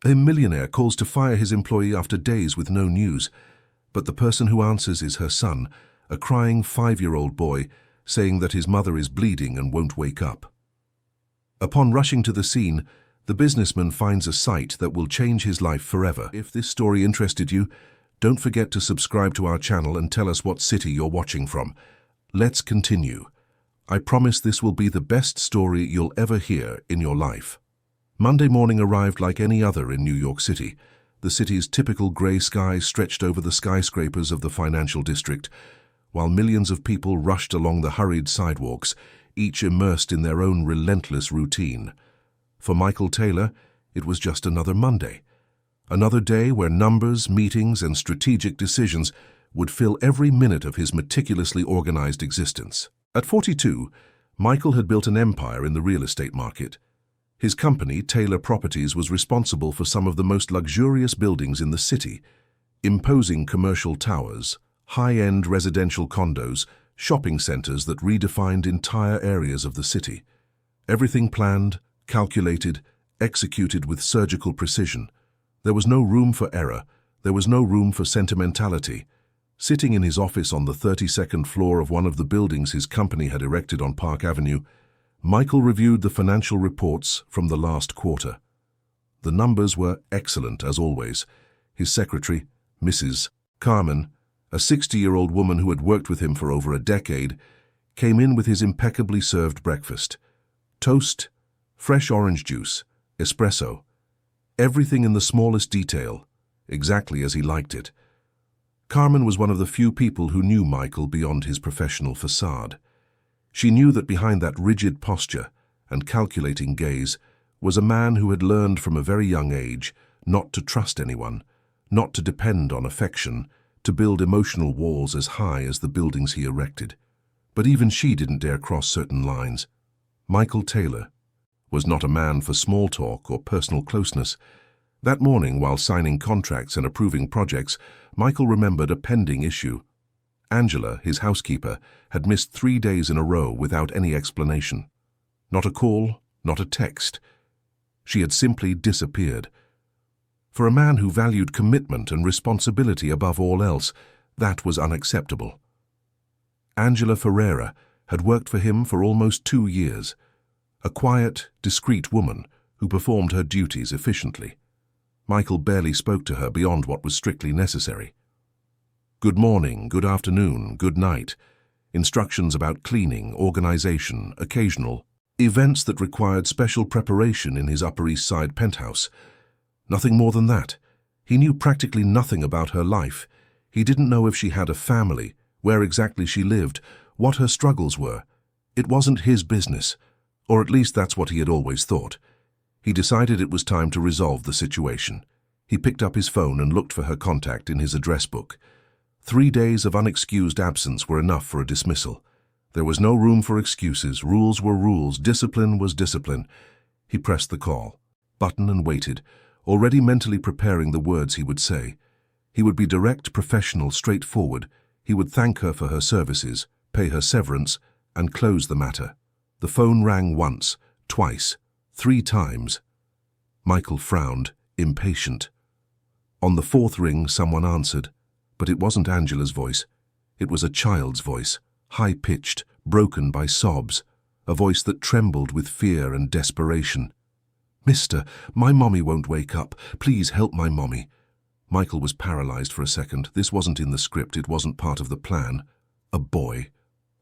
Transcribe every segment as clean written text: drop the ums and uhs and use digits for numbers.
A millionaire calls to fire his employee after days with no news, but the person who answers is her son, a crying 5-year-old boy, saying that his mother is bleeding and won't wake up. Upon rushing to the scene, the businessman finds a sight that will change his life forever. If this story interested you, don't forget to subscribe to our channel and tell us what city you're watching from. Let's continue. I promise this will be the best story you'll ever hear in your life. Monday morning arrived like any other in New York City. The city's typical grey sky stretched over the skyscrapers of the financial district, while millions of people rushed along the hurried sidewalks, each immersed in their own relentless routine. For Michael Taylor, it was just another Monday. Another day where numbers, meetings, and strategic decisions would fill every minute of his meticulously organized existence. At 42, Michael had built an empire in the real estate market. His company, Taylor Properties, was responsible for some of the most luxurious buildings in the city, imposing commercial towers, high-end residential condos, shopping centers that redefined entire areas of the city. Everything planned, calculated, executed with surgical precision. There was no room for error. There was no room for sentimentality. Sitting in his office on the 32nd floor of one of the buildings his company had erected on Park Avenue, Michael reviewed the financial reports from the last quarter. The numbers were excellent, as always. His secretary, Mrs. Carmen, a 60-year-old woman who had worked with him for over a decade, came in with his impeccably served breakfast. Toast, fresh orange juice, espresso, everything in the smallest detail, exactly as he liked it. Carmen was one of the few people who knew Michael beyond his professional facade. She knew that behind that rigid posture and calculating gaze was a man who had learned from a very young age not to trust anyone, not to depend on affection, to build emotional walls as high as the buildings he erected. But even she didn't dare cross certain lines. Michael Taylor was not a man for small talk or personal closeness. That morning, while signing contracts and approving projects, Michael remembered a pending issue. Angela, his housekeeper, had missed 3 days in a row without any explanation. Not a call, not a text. She had simply disappeared. For a man who valued commitment and responsibility above all else, that was unacceptable. Angela Ferreira had worked for him for almost 2 years, a quiet, discreet woman who performed her duties efficiently. Michael barely spoke to her beyond what was strictly necessary. Good morning, good afternoon, good night. Instructions about cleaning, organization, occasional events that required special preparation in his Upper East Side penthouse. Nothing more than that. He knew practically nothing about her life. He didn't know if she had a family, where exactly she lived, what her struggles were. It wasn't his business, or at least that's what he had always thought. He decided it was time to resolve the situation. He picked up his phone and looked for her contact in his address book. 3 days of unexcused absence were enough for a dismissal. There was no room for excuses. Rules were rules. Discipline was discipline. He pressed the call button and waited, already mentally preparing the words he would say. He would be direct, professional, straightforward. He would thank her for her services, pay her severance, and close the matter. The phone rang once, twice, 3 times. Michael frowned, impatient. On the 4th ring, someone answered. But it wasn't Angela's voice. It was a child's voice, high-pitched, broken by sobs, a voice that trembled with fear and desperation. "Mister, my mommy won't wake up. Please help my mommy." Michael was paralyzed for a second. This wasn't in the script. It wasn't part of the plan. A boy,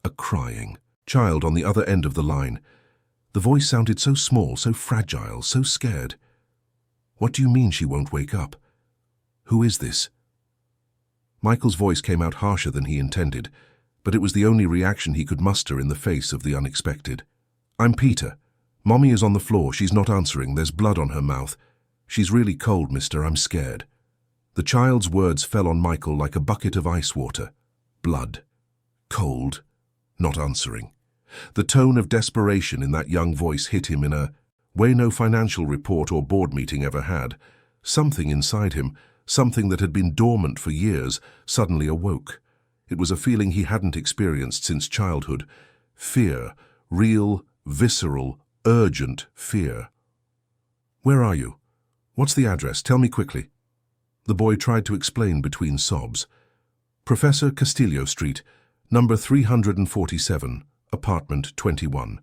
a crying child on the other end of the line. The voice sounded so small, so fragile, so scared. "What do you mean she won't wake up? Who is this?" Michael's voice came out harsher than he intended, but it was the only reaction he could muster in the face of the unexpected. "I'm Peter. Mommy is on the floor. She's not answering. There's blood on her mouth. She's really cold, mister. I'm scared." The child's words fell on Michael like a bucket of ice water. Blood. Cold. Not answering. The tone of desperation in that young voice hit him in a way no financial report or board meeting ever had. Something inside him, something that had been dormant for years, suddenly awoke. It was a feeling he hadn't experienced since childhood. Fear. Real, visceral, urgent fear. "Where are you?" What's the address? Tell me quickly. The boy tried to explain between sobs. Professor Castillo Street, number 347, apartment 21.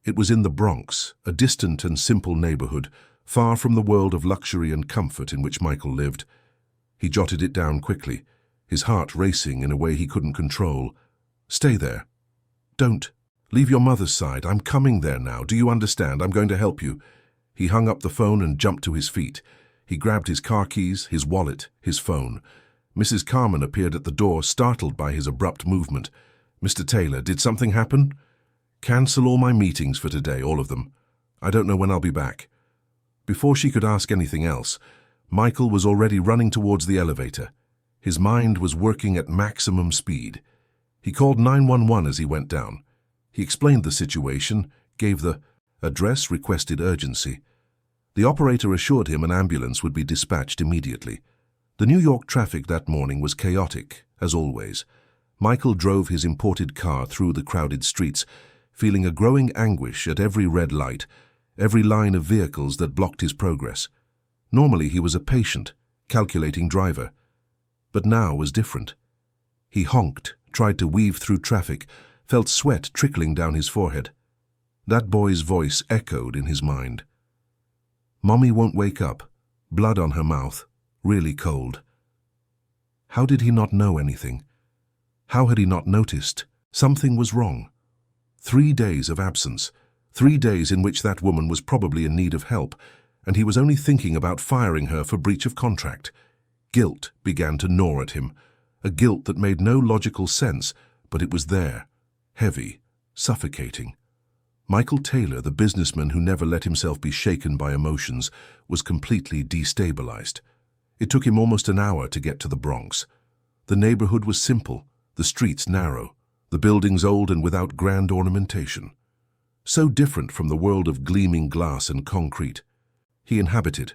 It was in the Bronx, a distant and simple neighborhood, far from the world of luxury and comfort in which Michael lived. He jotted it down quickly, his heart racing in a way he couldn't control. Stay there. Don't. Leave your mother's side. I'm coming there now. Do you understand? I'm going to help you. He hung up the phone and jumped to his feet. He grabbed his car keys, his wallet, his phone. Mrs. Carmen appeared at the door, startled by his abrupt movement. Mr. Taylor, did something happen? Cancel all my meetings for today, all of them. I don't know when I'll be back. Before she could ask anything else, Michael was already running towards the elevator. His mind was working at maximum speed. He called 911 as he went down. He explained the situation, gave the address, requested urgency. The operator assured him an ambulance would be dispatched immediately. The New York traffic that morning was chaotic, as always. Michael drove his imported car through the crowded streets, feeling a growing anguish at every red light, every line of vehicles that blocked his progress. Normally he was a patient, calculating driver, but now was different. He honked, tried to weave through traffic, felt sweat trickling down his forehead. That boy's voice echoed in his mind. Mommy won't wake up, blood on her mouth, really cold. How did he not know anything? How had he not noticed? Something was wrong. 3 days of absence, 3 days in which that woman was probably in need of help, and he was only thinking about firing her for breach of contract. Guilt began to gnaw at him, a guilt that made no logical sense, but it was there, heavy, suffocating. Michael Taylor, the businessman who never let himself be shaken by emotions, was completely destabilized. It took him almost an hour to get to the Bronx. The neighborhood was simple, the streets narrow, the buildings old and without grand ornamentation. So different from the world of gleaming glass and concrete he inhabited.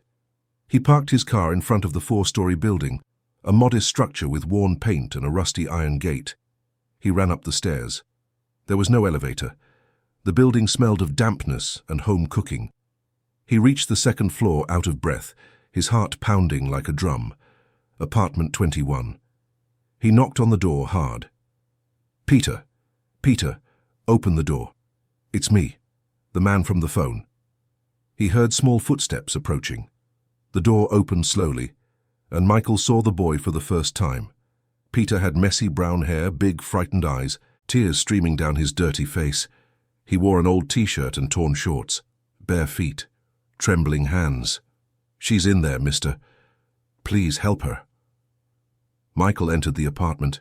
He parked his car in front of the 4-story building, a modest structure with worn paint and a rusty iron gate. He ran up the stairs. There was no elevator. The building smelled of dampness and home cooking. He reached the 2nd floor out of breath, his heart pounding like a drum. Apartment 21. He knocked on the door hard. Peter, open the door. It's me, the man from the phone. He heard small footsteps approaching. The door opened slowly, and Michael saw the boy for the first time. Peter had messy brown hair, big frightened eyes, tears streaming down his dirty face. He wore an old t-shirt and torn shorts, bare feet, trembling hands. She's in there, mister. Please help her. Michael entered the apartment.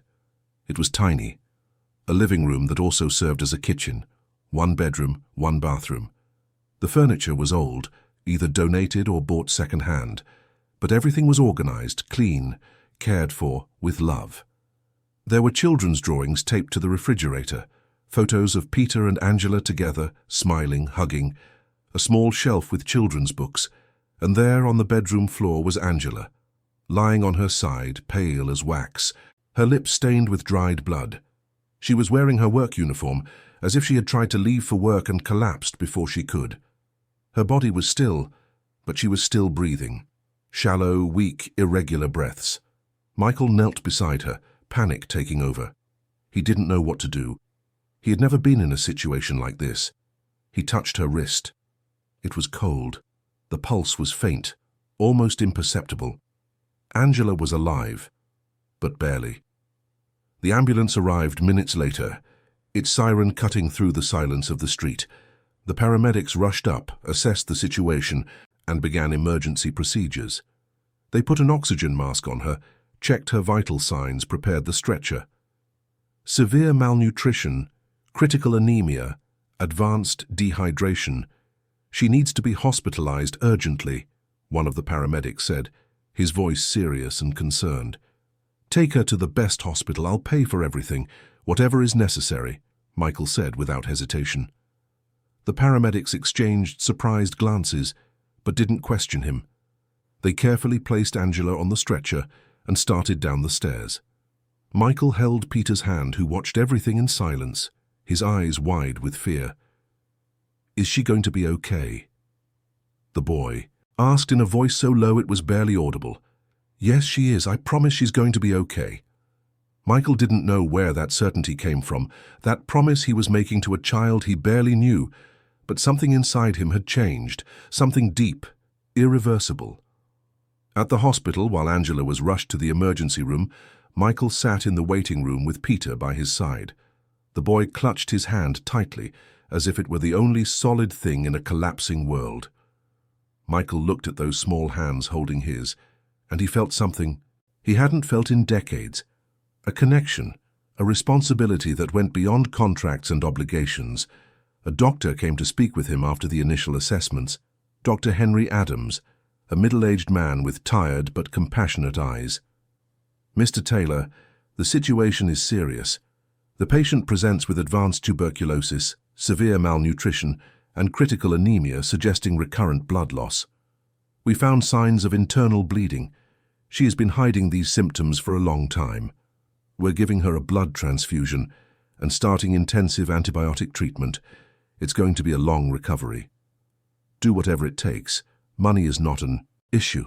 It was tiny, a living room that also served as a kitchen, 1 bedroom, 1 bathroom. The furniture was old, either donated or bought second-hand, but everything was organized, clean, cared for, with love. There were children's drawings taped to the refrigerator, photos of Peter and Angela together, smiling, hugging, a small shelf with children's books, and there on the bedroom floor was Angela, lying on her side, pale as wax, her lips stained with dried blood. She was wearing her work uniform, as if she had tried to leave for work and collapsed before she could. Her body was still, but she was still breathing. Shallow, weak, irregular breaths. Michael knelt beside her, panic taking over. He didn't know what to do. He had never been in a situation like this. He touched her wrist. It was cold. The pulse was faint, almost imperceptible. Angela was alive, but barely. The ambulance arrived minutes later, its siren cutting through the silence of the street. The paramedics rushed up, assessed the situation, and began emergency procedures. They put an oxygen mask on her, checked her vital signs, prepared the stretcher. Severe malnutrition, critical anemia, advanced dehydration. She needs to be hospitalized urgently, one of the paramedics said, his voice serious and concerned. Take her to the best hospital. I'll pay for everything, whatever is necessary, Michael said without hesitation. The paramedics exchanged surprised glances, but didn't question him. They carefully placed Angela on the stretcher and started down the stairs. Michael held Peter's hand, who watched everything in silence, his eyes wide with fear. Is she going to be okay? The boy, asked in a voice so low it was barely audible. "Yes, she is. I promise she's going to be okay." Michael didn't know where that certainty came from, that promise he was making to a child he barely knew, but something inside him had changed, something deep, irreversible. At the hospital, while Angela was rushed to the emergency room, Michael sat in the waiting room with Peter by his side. The boy clutched his hand tightly, as if it were the only solid thing in a collapsing world. Michael looked at those small hands holding his, and he felt something he hadn't felt in decades. A connection, a responsibility that went beyond contracts and obligations. A doctor came to speak with him after the initial assessments, Dr. Henry Adams, a middle-aged man with tired but compassionate eyes. "Mr. Taylor, the situation is serious. The patient presents with advanced tuberculosis, severe malnutrition, and critical anemia suggesting recurrent blood loss. We found signs of internal bleeding. She has been hiding these symptoms for a long time. We're giving her a blood transfusion and starting intensive antibiotic treatment. It's going to be a long recovery. Do whatever it takes. Money is not an issue."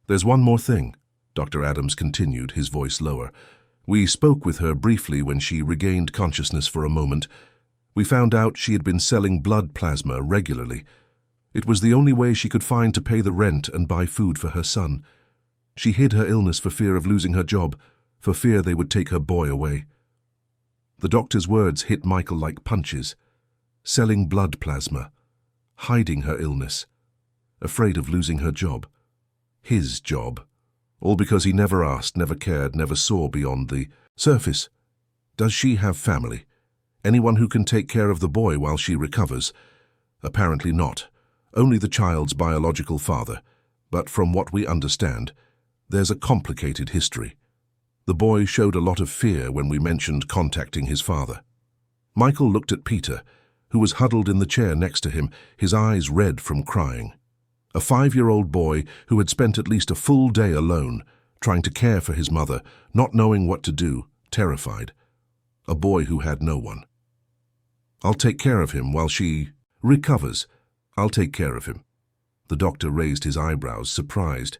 "There's one more thing," Dr. Adams continued, his voice lower. "We spoke with her briefly when she regained consciousness for a moment. We found out she had been selling blood plasma regularly. It was the only way she could find to pay the rent and buy food for her son. She hid her illness for fear of losing her job, for fear they would take her boy away." The doctor's words hit Michael like punches. Selling blood plasma, hiding her illness, afraid of losing her job. His job. All because he never asked, never cared, never saw beyond the surface. Does she have family? Anyone who can take care of the boy while she recovers? Apparently not. Only the child's biological father. But from what we understand, there's a complicated history. The boy showed a lot of fear when we mentioned contacting his father. Michael looked at Peter, who was huddled in the chair next to him, his eyes red from crying. A 5-year-old boy who had spent at least a full day alone, trying to care for his mother, not knowing what to do, terrified. A boy who had no one. "I'll take care of him while she recovers. I'll take care of him." The doctor raised his eyebrows, surprised.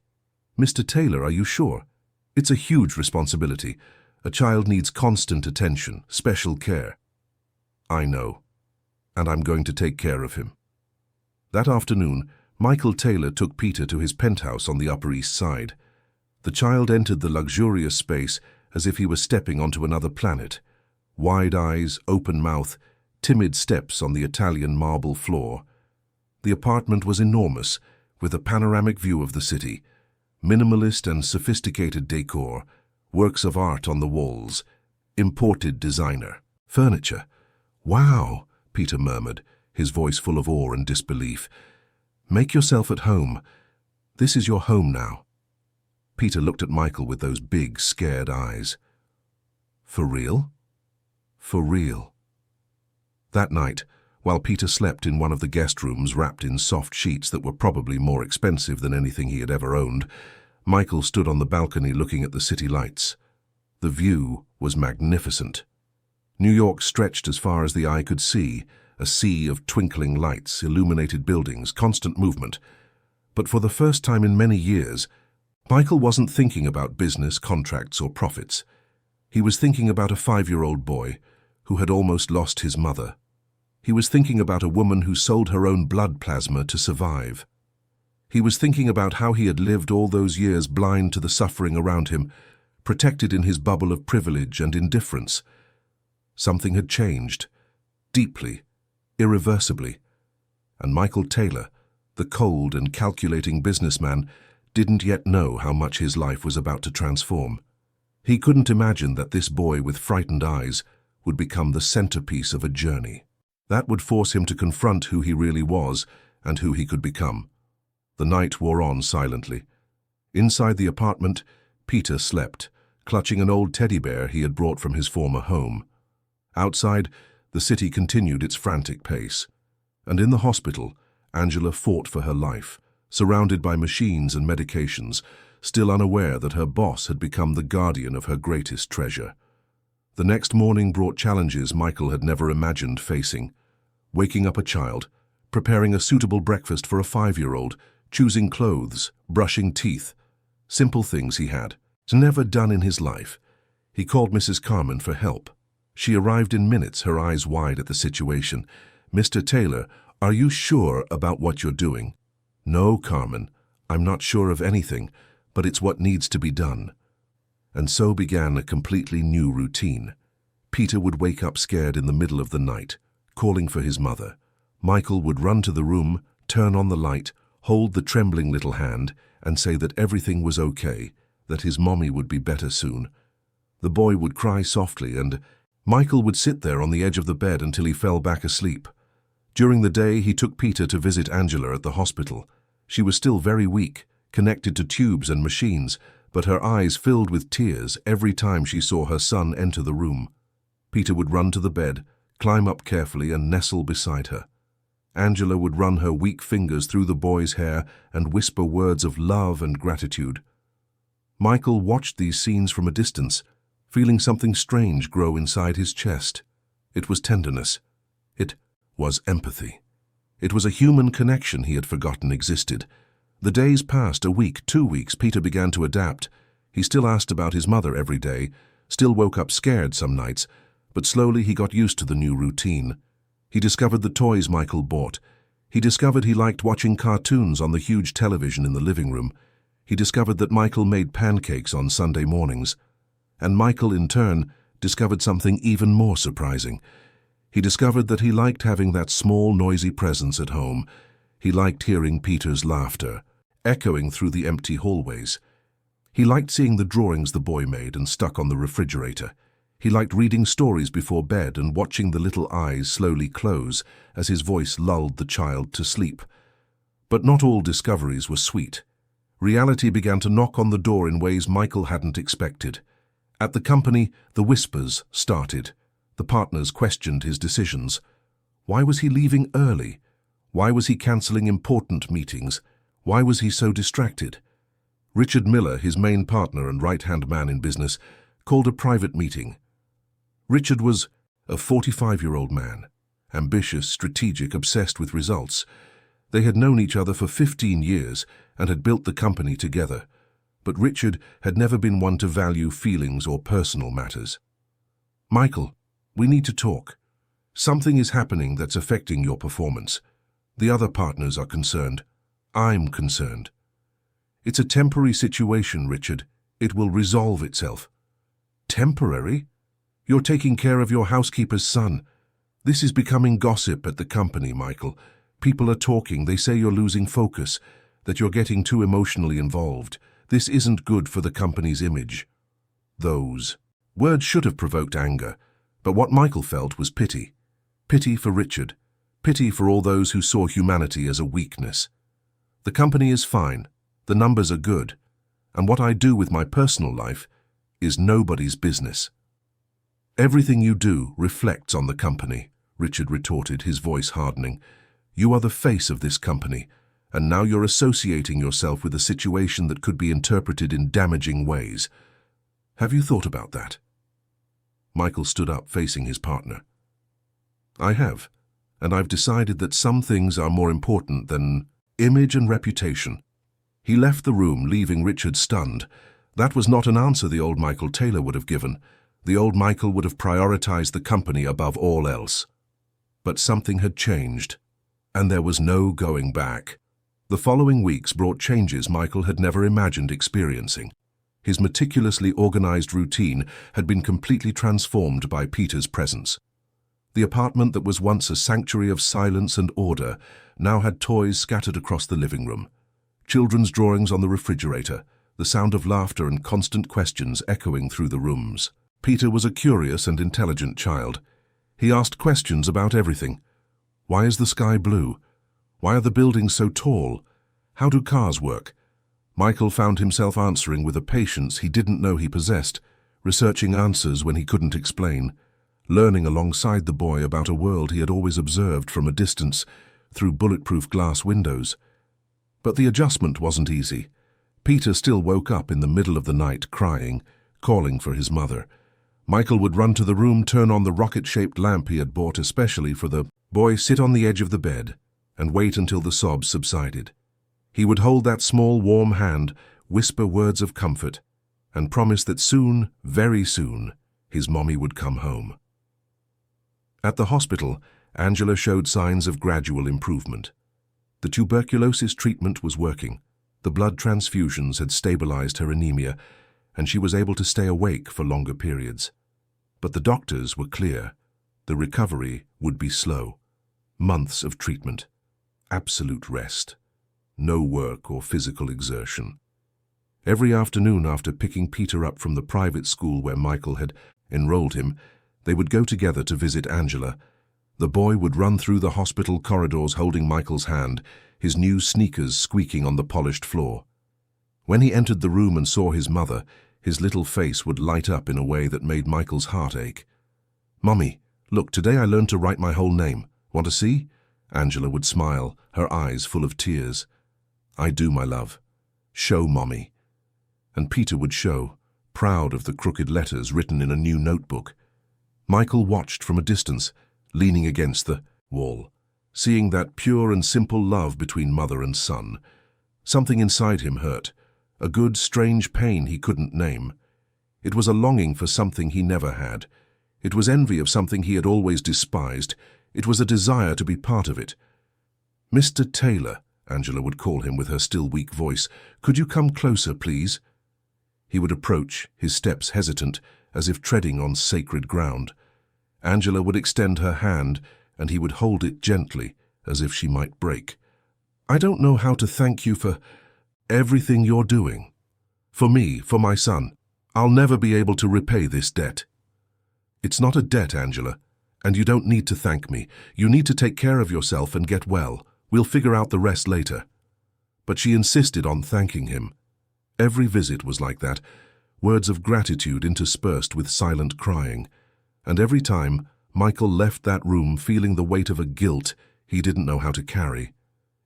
"Mr. Taylor, are you sure? It's a huge responsibility. A child needs constant attention, special care." "I know, and I'm going to take care of him." That afternoon, Michael Taylor took Peter to his penthouse on the Upper East Side. The child entered the luxurious space as if he were stepping onto another planet. Wide eyes, open mouth, timid steps on the Italian marble floor. The apartment was enormous, with a panoramic view of the city. Minimalist and sophisticated decor, works of art on the walls, imported designer, furniture. "Wow," Peter murmured, his voice full of awe and disbelief. "Make yourself at home. This is your home now." Peter looked at Michael with those big, scared eyes. "For real?" "For real." That night, while Peter slept in one of the guest rooms wrapped in soft sheets that were probably more expensive than anything he had ever owned, Michael stood on the balcony looking at the city lights. The view was magnificent. New York stretched as far as the eye could see, a sea of twinkling lights, illuminated buildings, constant movement. But for the first time in many years, Michael wasn't thinking about business, contracts, or profits. He was thinking about a 5-year-old boy who had almost lost his mother. He was thinking about a woman who sold her own blood plasma to survive. He was thinking about how he had lived all those years blind to the suffering around him, protected in his bubble of privilege and indifference. Something had changed, deeply, irreversibly, and Michael Taylor, the cold and calculating businessman, didn't yet know how much his life was about to transform. He couldn't imagine that this boy with frightened eyes would become the centerpiece of a journey. That would force him to confront who he really was and who he could become. The night wore on silently. Inside the apartment, Peter slept, clutching an old teddy bear he had brought from his former home. Outside, the city continued its frantic pace. And in the hospital, Angela fought for her life, surrounded by machines and medications, still unaware that her boss had become the guardian of her greatest treasure. The next morning brought challenges Michael had never imagined facing. Waking up a child, preparing a suitable breakfast for a 5-year-old, choosing clothes, brushing teeth. Simple things he had never done in his life. He called Mrs. Carmen for help. She arrived in minutes, her eyes wide at the situation. "Mr. Taylor, are you sure about what you're doing?" "No, Carmen, I'm not sure of anything, but it's what needs to be done." And so began a completely new routine. Peter would wake up scared in the middle of the night, calling for his mother. Michael would run to the room, turn on the light, hold the trembling little hand, and say that everything was okay, that his mommy would be better soon. The boy would cry softly, and Michael would sit there on the edge of the bed until he fell back asleep. During the day, he took Peter to visit Angela at the hospital. She was still very weak, connected to tubes and machines, but her eyes filled with tears every time she saw her son enter the room. Peter would run to the bed, climb up carefully, and nestle beside her. Angela would run her weak fingers through the boy's hair and whisper words of love and gratitude. Michael watched these scenes from a distance, feeling something strange grow inside his chest. It was tenderness. It was empathy. It was a human connection he had forgotten existed. The days passed, a week, 2 weeks. Peter began to adapt. He still asked about his mother every day, still woke up scared some nights, but slowly he got used to the new routine. He discovered the toys Michael bought. He discovered he liked watching cartoons on the huge television in the living room. He discovered that Michael made pancakes on Sunday mornings. And Michael, in turn, discovered something even more surprising. He discovered that he liked having that small, noisy presence at home. He liked hearing Peter's laughter, echoing through the empty hallways. He liked seeing the drawings the boy made and stuck on the refrigerator. He liked reading stories before bed and watching the little eyes slowly close as his voice lulled the child to sleep. But not all discoveries were sweet. Reality began to knock on the door in ways Michael hadn't expected. At the company, the whispers started. The partners questioned his decisions. Why was he leaving early? Why was he cancelling important meetings? Why was he so distracted? Richard Miller, his main partner and right-hand man in business, called a private meeting. Richard was a 45-year-old man, ambitious, strategic, obsessed with results. They had known each other for 15 years and had built the company together, but Richard had never been one to value feelings or personal matters. "Michael, we need to talk. Something is happening that's affecting your performance. The other partners are concerned. I'm concerned." "It's a temporary situation, Richard. It will resolve itself." "Temporary? You're taking care of your housekeeper's son. This is becoming gossip at the company, Michael. People are talking. They say you're losing focus, that you're getting too emotionally involved. This isn't good for the company's image." Those words should have provoked anger, but what Michael felt was pity. Pity for Richard. Pity for all those who saw humanity as a weakness. "The company is fine. The numbers are good. And what I do with my personal life is nobody's business." "Everything you do reflects on the company," Richard retorted, his voice hardening. "You are the face of this company, and now you're associating yourself with a situation that could be interpreted in damaging ways. Have you thought about that?" Michael stood up, facing his partner. "I have, and I've decided that some things are more important than image and reputation." He left the room, leaving Richard stunned. That was not an answer the old Michael Taylor would have given. The old Michael would have prioritized the company above all else. But something had changed, and there was no going back. The following weeks brought changes Michael had never imagined experiencing. His meticulously organized routine had been completely transformed by Peter's presence. The apartment that was once a sanctuary of silence and order now had toys scattered across the living room, children's drawings on the refrigerator, the sound of laughter and constant questions echoing through the rooms. Peter was a curious and intelligent child. He asked questions about everything. Why is the sky blue? Why are the buildings so tall? How do cars work? Michael found himself answering with a patience he didn't know he possessed, researching answers when he couldn't explain, learning alongside the boy about a world he had always observed from a distance through bulletproof glass windows. But the adjustment wasn't easy. Peter still woke up in the middle of the night crying, calling for his mother. Michael would run to the room, turn on the rocket-shaped lamp he had bought especially for the boy, sit on the edge of the bed, and wait until the sobs subsided. He would hold that small, warm hand, whisper words of comfort, and promise that soon, very soon, his mommy would come home. At the hospital, Angela showed signs of gradual improvement. The tuberculosis treatment was working. The blood transfusions had stabilized her anemia, and she was able to stay awake for longer periods. But the doctors were clear. The recovery would be slow. Months of treatment. Absolute rest. No work or physical exertion. Every afternoon after picking Peter up from the private school where Michael had enrolled him, they would go together to visit Angela. The boy would run through the hospital corridors holding Michael's hand, his new sneakers squeaking on the polished floor. When he entered the room and saw his mother, his little face would light up in a way that made Michael's heart ache. "Mommy, look, today I learned to write my whole name. Want to see?" Angela would smile, her eyes full of tears. "I do, my love. Show Mommy." And Peter would show, proud of the crooked letters written in a new notebook. Michael watched from a distance, leaning against the wall, seeing that pure and simple love between mother and son. Something inside him hurt, a good, strange pain he couldn't name. It was a longing for something he never had. It was envy of something he had always despised. It was a desire to be part of it. "Mr. Taylor," Angela would call him with her still weak voice, "could you come closer, please?" He would approach, his steps hesitant, as if treading on sacred ground. Angela would extend her hand, and he would hold it gently, as if she might break. "I don't know how to thank you for everything you're doing. For me, for my son. I'll never be able to repay this debt." "It's not a debt, Angela, and you don't need to thank me. You need to take care of yourself and get well. We'll figure out the rest later." But she insisted on thanking him. Every visit was like that, words of gratitude interspersed with silent crying. And every time, Michael left that room feeling the weight of a guilt he didn't know how to carry.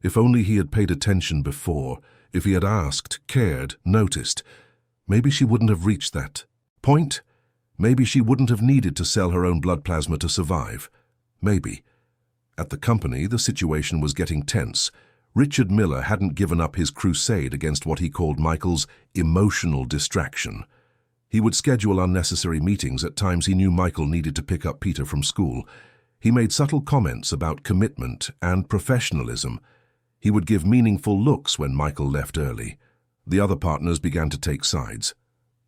If only he had paid attention before, if he had asked, cared, noticed, maybe she wouldn't have reached that point. Maybe she wouldn't have needed to sell her own blood plasma to survive. Maybe. At the company, the situation was getting tense. Richard Miller hadn't given up his crusade against what he called Michael's emotional distraction. He would schedule unnecessary meetings at times he knew Michael needed to pick up Peter from school. He made subtle comments about commitment and professionalism. He would give meaningful looks when Michael left early. The other partners began to take sides.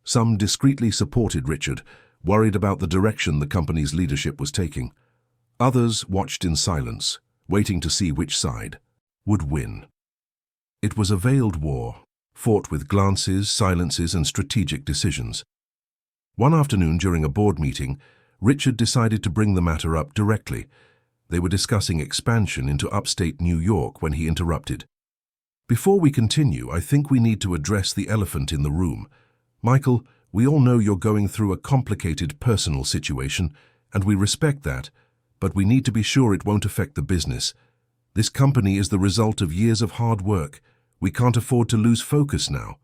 Some discreetly supported Richard, worried about the direction the company's leadership was taking. Others watched in silence, waiting to see which side would win. It was a veiled war, fought with glances, silences, and strategic decisions. One afternoon during a board meeting, Richard decided to bring the matter up directly. They were discussing expansion into upstate New York when he interrupted. "Before we continue, I think we need to address the elephant in the room. Michael, we all know you're going through a complicated personal situation, and we respect that, but we need to be sure it won't affect the business. This company is the result of years of hard work. We can't afford to lose focus now."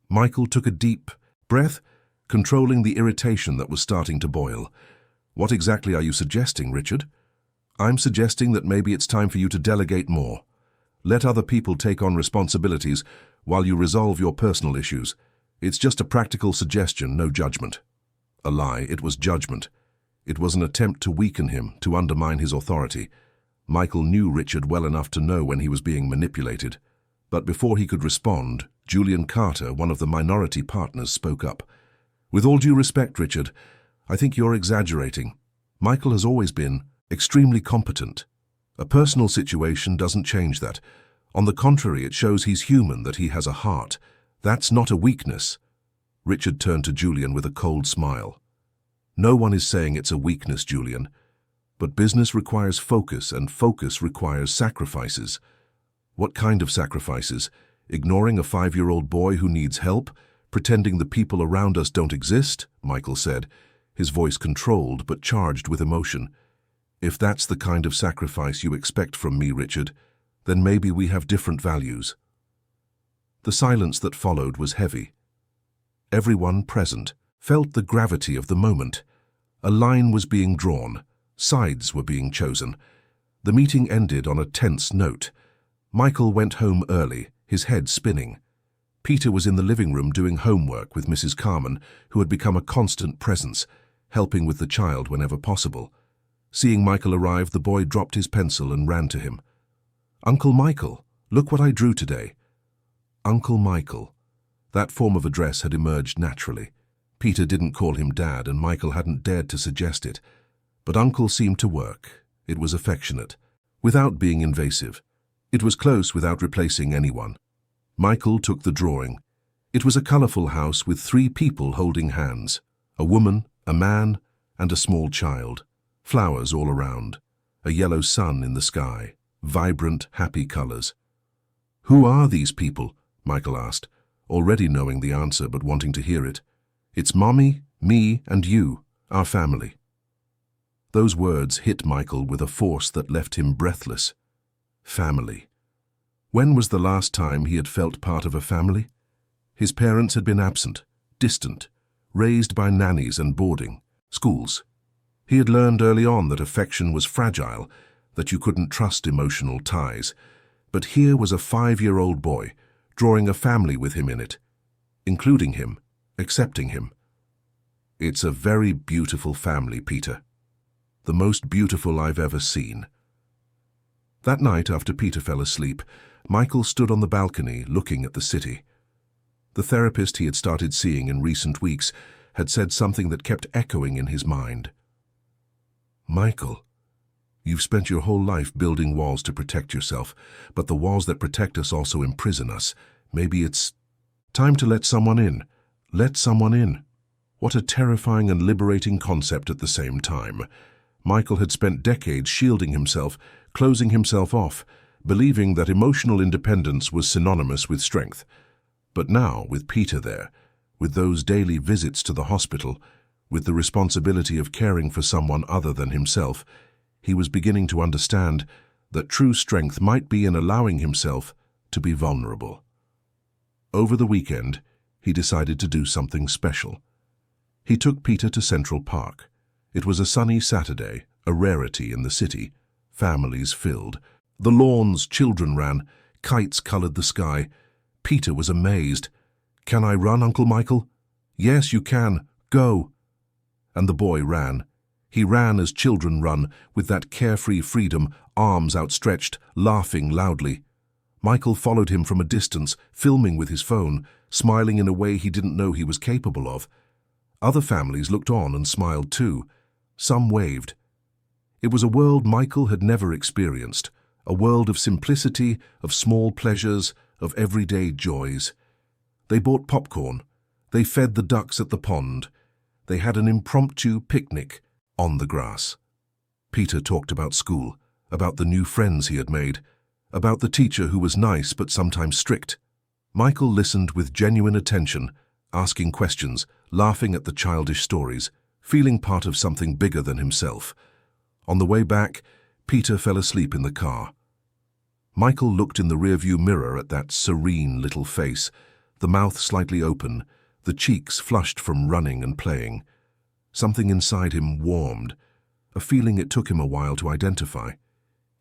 Michael took a deep breath, controlling the irritation that was starting to boil. "What exactly are you suggesting, Richard?" "I'm suggesting that maybe it's time for you to delegate more. Let other people take on responsibilities while you resolve your personal issues. It's just a practical suggestion, no judgment." A lie, it was judgment. It was an attempt to weaken him, to undermine his authority. Michael knew Richard well enough to know when he was being manipulated. But before he could respond, Julian Carter, one of the minority partners, spoke up. "With all due respect, Richard, I think you're exaggerating. Michael has always been extremely competent. A personal situation doesn't change that. On the contrary, it shows he's human, that he has a heart. That's not a weakness." Richard turned to Julian with a cold smile. "No one is saying it's a weakness, Julian. But business requires focus, and focus requires sacrifices." "What kind of sacrifices? Ignoring a 5-year-old boy who needs help? Pretending the people around us don't exist?" Michael said, his voice controlled but charged with emotion. "If that's the kind of sacrifice you expect from me, Richard, then maybe we have different values." The silence that followed was heavy. Everyone present felt the gravity of the moment. A line was being drawn. Sides were being chosen. The meeting ended on a tense note. Michael went home early, his head spinning. Peter was in the living room doing homework with Mrs. Carman, who had become a constant presence, helping with the child whenever possible. Seeing Michael arrive, the boy dropped his pencil and ran to him. "Uncle Michael, look what I drew today." Uncle Michael. That form of address had emerged naturally. Peter didn't call him Dad, and Michael hadn't dared to suggest it. But Uncle seemed to work. It was affectionate, without being invasive. It was close without replacing anyone. Michael took the drawing. It was a colorful house with 3 people holding hands, a woman, a man, and a small child. Flowers all around, a yellow sun in the sky, vibrant, happy colors. "Who are these people?" Michael asked, already knowing the answer but wanting to hear it. "It's Mommy, me, and you, our family." Those words hit Michael with a force that left him breathless. Family. When was the last time he had felt part of a family? His parents had been absent, distant, raised by nannies and boarding schools. He had learned early on that affection was fragile, that you couldn't trust emotional ties. But here was a 5-year-old boy, drawing a family with him in it, including him, accepting him. "It's a very beautiful family, Peter. The most beautiful I've ever seen." That night, after Peter fell asleep, Michael stood on the balcony looking at the city. The therapist he had started seeing in recent weeks had said something that kept echoing in his mind. "Michael, you've spent your whole life building walls to protect yourself, but the walls that protect us also imprison us. Maybe it's time to let someone in. Let someone in." What a terrifying and liberating concept at the same time. Michael had spent decades shielding himself, closing himself off, believing that emotional independence was synonymous with strength. But now, with Peter there, with those daily visits to the hospital, with the responsibility of caring for someone other than himself, he was beginning to understand that true strength might be in allowing himself to be vulnerable. Over the weekend, he decided to do something special. He took Peter to Central Park. It was a sunny Saturday, a rarity in the city. Families filled. The lawns, children ran. Kites colored the sky. Peter was amazed. "Can I run, Uncle Michael?" "Yes, you can. Go." And the boy ran. He ran as children run, with that carefree freedom, arms outstretched, laughing loudly. Michael followed him from a distance, filming with his phone, smiling in a way he didn't know he was capable of. Other families looked on and smiled too. Some waved. It was a world Michael had never experienced, a world of simplicity, of small pleasures, of everyday joys. They bought popcorn. They fed the ducks at the pond. They had an impromptu picnic on the grass. Peter talked about school, about the new friends he had made, about the teacher who was nice but sometimes strict. Michael listened with genuine attention, asking questions, laughing at the childish stories, feeling part of something bigger than himself. On the way back, Peter fell asleep in the car. Michael looked in the rearview mirror at that serene little face, the mouth slightly open, the cheeks flushed from running and playing. Something inside him warmed, a feeling it took him a while to identify.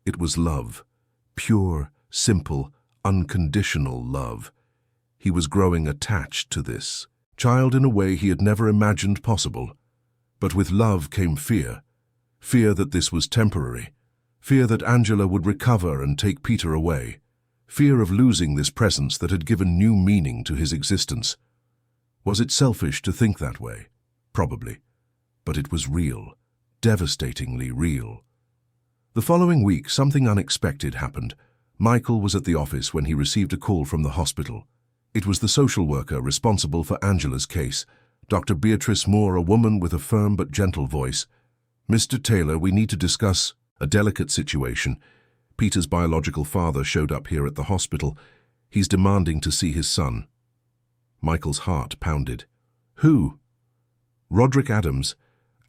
It was love, pure, simple, unconditional love. He was growing attached to this child in a way he had never imagined possible. But with love came fear. Fear that this was temporary. Fear that Angela would recover and take Peter away. Fear of losing this presence that had given new meaning to his existence. Was it selfish to think that way? Probably. But it was real, devastatingly real. The following week, something unexpected happened. Michael was at the office when he received a call from the hospital. It was the social worker responsible for Angela's case, Dr. Beatrice Moore, a woman with a firm but gentle voice. "Mr. Taylor, we need to discuss a delicate situation. Peter's biological father showed up here at the hospital. He's demanding to see his son." Michael's heart pounded. "Who?" "Roderick Adams,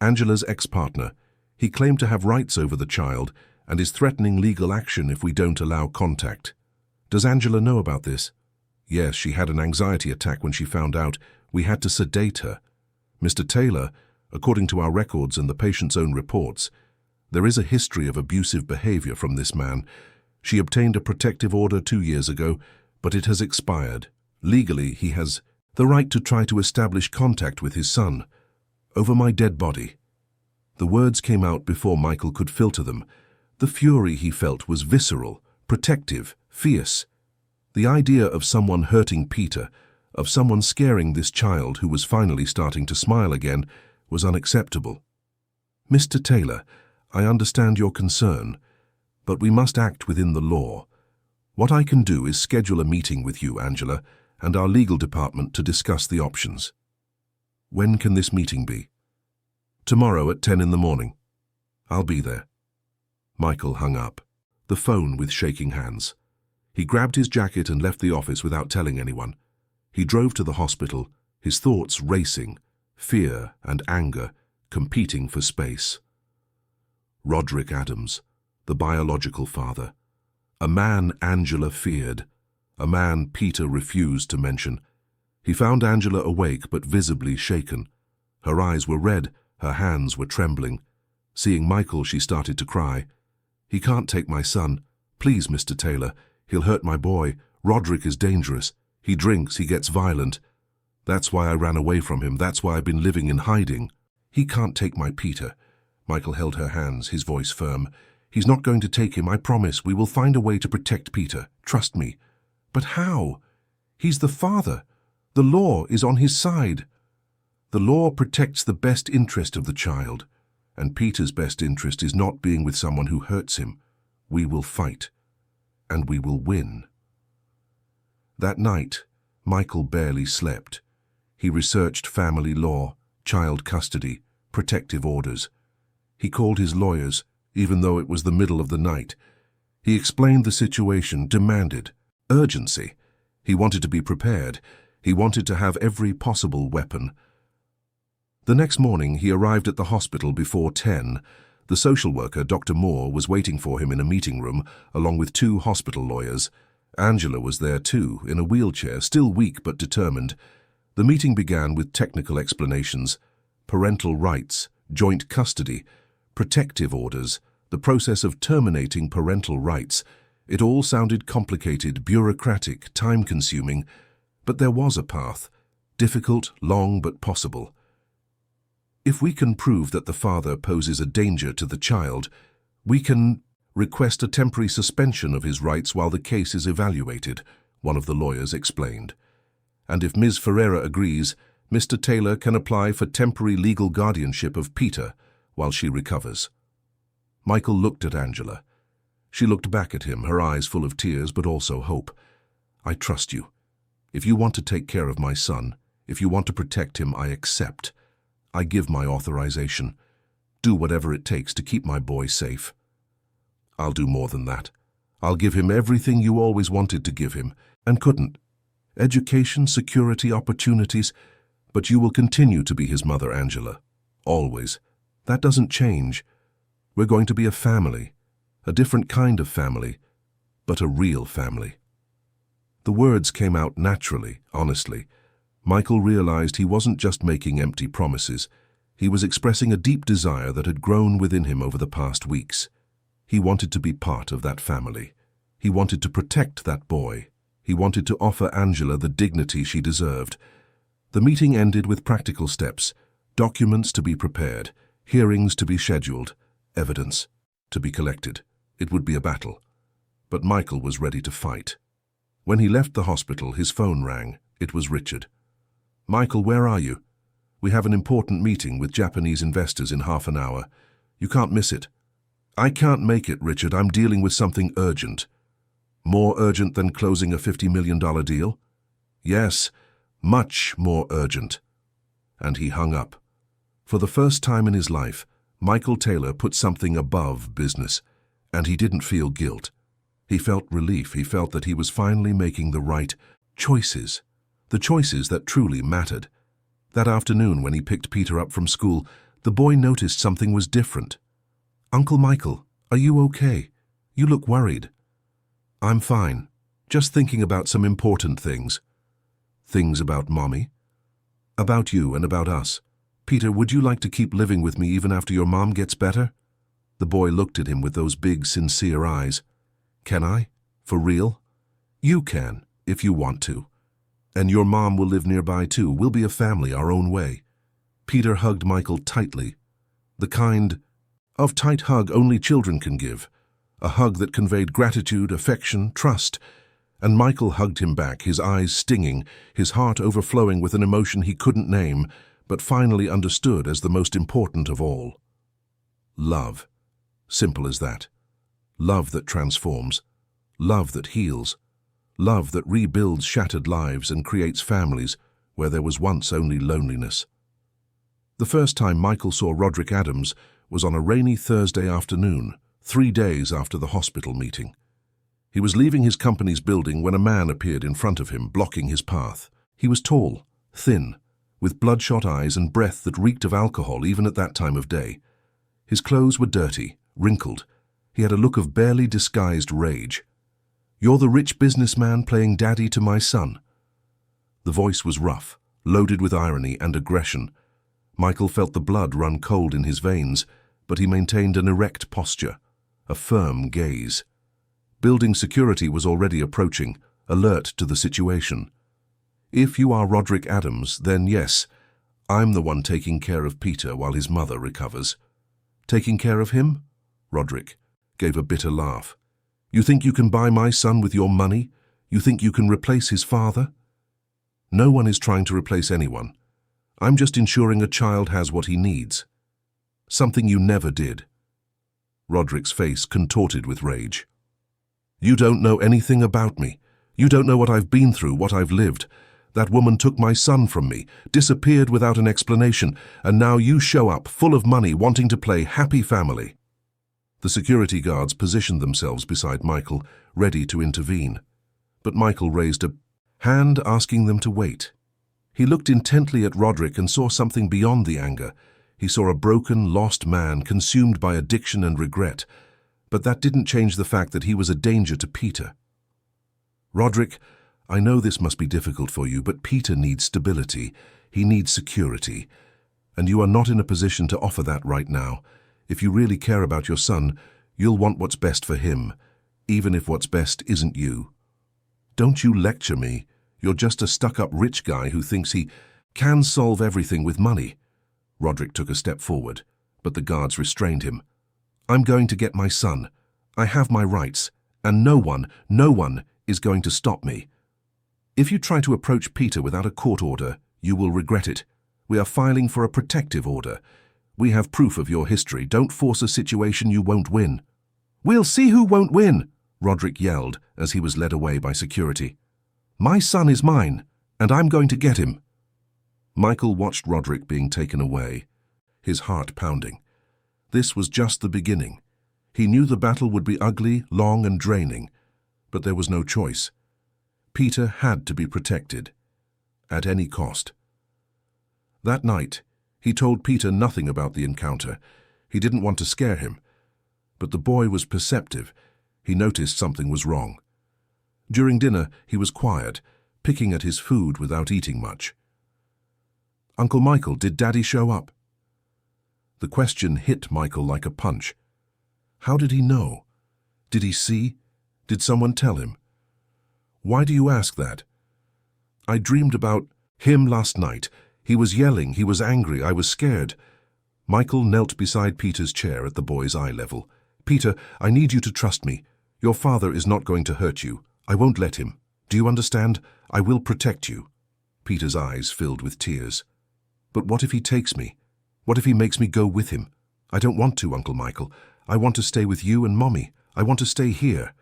Angela's ex-partner. He claimed to have rights over the child and is threatening legal action if we don't allow contact." "Does Angela know about this?" "Yes, she had an anxiety attack when she found out. We had to sedate her." "Mr. Taylor, according to our records and the patient's own reports, there is a history of abusive behavior from this man. She obtained a protective order 2 years ago, but it has expired. Legally, he has the right to try to establish contact with his son. Over my dead body. The words came out before Michael could filter them. The fury he felt was visceral, protective, fierce. The idea of someone hurting Peter, of someone scaring this child who was finally starting to smile again, was unacceptable. Mr. Taylor, I understand your concern, but we must act within the law. What I can do is schedule a meeting with you, Angela, and our legal department to discuss the options. When can this meeting be? Tomorrow at 10 in the morning. I'll be there. Michael hung up, the phone with shaking hands. He grabbed his jacket and left the office without telling anyone. He drove to the hospital, his thoughts racing, fear and anger competing for space. Roderick Adams, the biological father. A man Angela feared. A man Peter refused to mention. He found Angela awake but visibly shaken. Her eyes were red, her hands were trembling. Seeing Michael, she started to cry. He can't take my son. Please, Mr. Taylor. He'll hurt my boy. Roderick is dangerous. He drinks, he gets violent. That's why I ran away from him. That's why I've been living in hiding. He can't take my Peter. Michael held her hands, his voice firm. He's not going to take him, I promise. We will find a way to protect Peter. Trust me. But how? He's the father. The law is on his side. The law protects the best interest of the child, and Peter's best interest is not being with someone who hurts him. We will fight, and we will win. That night, Michael barely slept. He researched family law, child custody, protective orders. He called his lawyers, even though it was the middle of the night. He explained the situation, demanded urgency. He wanted to be prepared. He wanted to have every possible weapon. The next morning, he arrived at the hospital before 10. The social worker, Dr. Moore, was waiting for him in a meeting room, along with 2 hospital lawyers. Angela was there too, in a wheelchair, still weak but determined. The meeting began with technical explanations. Parental rights, joint custody, protective orders, the process of terminating parental rights. It all sounded complicated, bureaucratic, time-consuming, but there was a path. Difficult, long, but possible. If we can prove that the father poses a danger to the child, we can request a temporary suspension of his rights while the case is evaluated, one of the lawyers explained. And if Ms. Ferreira agrees, Mr. Taylor can apply for temporary legal guardianship of Peter while she recovers. Michael looked at Angela. She looked back at him, her eyes full of tears but also hope. I trust you. If you want to take care of my son, if you want to protect him, I accept. I give my authorization. Do whatever it takes to keep my boy safe. I'll do more than that. I'll give him everything you always wanted to give him, and couldn't. Education, security, opportunities. But you will continue to be his mother, Angela. Always. That doesn't change. We're going to be a family. A different kind of family, but a real family. The words came out naturally, honestly. Michael realized he wasn't just making empty promises. He was expressing a deep desire that had grown within him over the past weeks. He wanted to be part of that family. He wanted to protect that boy. He wanted to offer Angela the dignity she deserved. The meeting ended with practical steps, documents to be prepared, hearings to be scheduled, evidence to be collected. It would be a battle. But Michael was ready to fight. When he left the hospital, his phone rang. It was Richard. Michael, where are you? We have an important meeting with Japanese investors in half an hour. You can't miss it. I can't make it, Richard. I'm dealing with something urgent. More urgent than closing a $50 million deal? Yes, much more urgent. And he hung up. For the first time in his life, Michael Taylor put something above business, and he didn't feel guilt. He felt relief. He felt that he was finally making the right choices, the choices that truly mattered. That afternoon when he picked Peter up from school, the boy noticed something was different. Uncle Michael, are you okay? You look worried. I'm fine. Just thinking about some important things. Things about Mommy? About you and about us. Peter, would you like to keep living with me even after your mom gets better? The boy looked at him with those big, sincere eyes. Can I? For real? You can, if you want to. And your mom will live nearby too. We'll be a family our own way. Peter hugged Michael tightly. The kind of tight hug only children can give. A hug that conveyed gratitude, affection, trust. And Michael hugged him back, his eyes stinging, his heart overflowing with an emotion he couldn't name, but finally understood as the most important of all. Love. Simple as that. Love that transforms. Love that heals. Love that rebuilds shattered lives and creates families where there was once only loneliness. The first time Michael saw Roderick Adams was on a rainy Thursday afternoon, 3 days after the hospital meeting. He was leaving his company's building when a man appeared in front of him, blocking his path. He was tall, thin, with bloodshot eyes and breath that reeked of alcohol even at that time of day. His clothes were dirty, wrinkled. He had a look of barely disguised rage. "You're the rich businessman playing daddy to my son." The voice was rough, loaded with irony and aggression. Michael felt the blood run cold in his veins, but he maintained an erect posture, a firm gaze. Building security was already approaching, alert to the situation. "If you are Roderick Adams, then yes, I'm the one taking care of Peter while his mother recovers." "Taking care of him?" Roderick gave a bitter laugh. "You think you can buy my son with your money? You think you can replace his father?" "No one is trying to replace anyone. I'm just ensuring a child has what he needs. Something you never did." Roderick's face contorted with rage. "You don't know anything about me. You don't know what I've been through, what I've lived. That woman took my son from me, disappeared without an explanation, and now you show up, full of money, wanting to play happy family." The security guards positioned themselves beside Michael, ready to intervene. But Michael raised a hand, asking them to wait. He looked intently at Roderick and saw something beyond the anger. He saw a broken, lost man consumed by addiction and regret, but that didn't change the fact that he was a danger to Peter. "Roderick, I know this must be difficult for you, but Peter needs stability. He needs security. And you are not in a position to offer that right now. If you really care about your son, you'll want what's best for him, even if what's best isn't you." "Don't you lecture me. You're just a stuck-up rich guy who thinks he can solve everything with money." Roderick took a step forward, but the guards restrained him. "I'm going to get my son. I have my rights, and no one is going to stop me. If you try to approach Peter without a court order, you will regret it. We are filing for a protective order. We have proof of your history. Don't force a situation you won't win." "We'll see who won't win," Roderick yelled as he was led away by security. "My son is mine, and I'm going to get him." Michael watched Roderick being taken away, his heart pounding. This was just the beginning. He knew the battle would be ugly, long, and draining, but there was no choice. Peter had to be protected, at any cost. That night, he told Peter nothing about the encounter. He didn't want to scare him, but the boy was perceptive. He noticed something was wrong. During dinner, he was quiet, picking at his food without eating much. "Uncle Michael, did Daddy show up?" The question hit Michael like a punch. How did he know? Did he see? Did someone tell him? "Why do you ask that?" "I dreamed about him last night. He was yelling, he was angry, I was scared." Michael knelt beside Peter's chair at the boy's eye level. "Peter, I need you to trust me. Your father is not going to hurt you. I won't let him. Do you understand? I will protect you." Peter's eyes filled with tears. "But what if he takes me? What if he makes me go with him? I don't want to, Uncle Michael. I want to stay with you and Mommy. I want to stay here."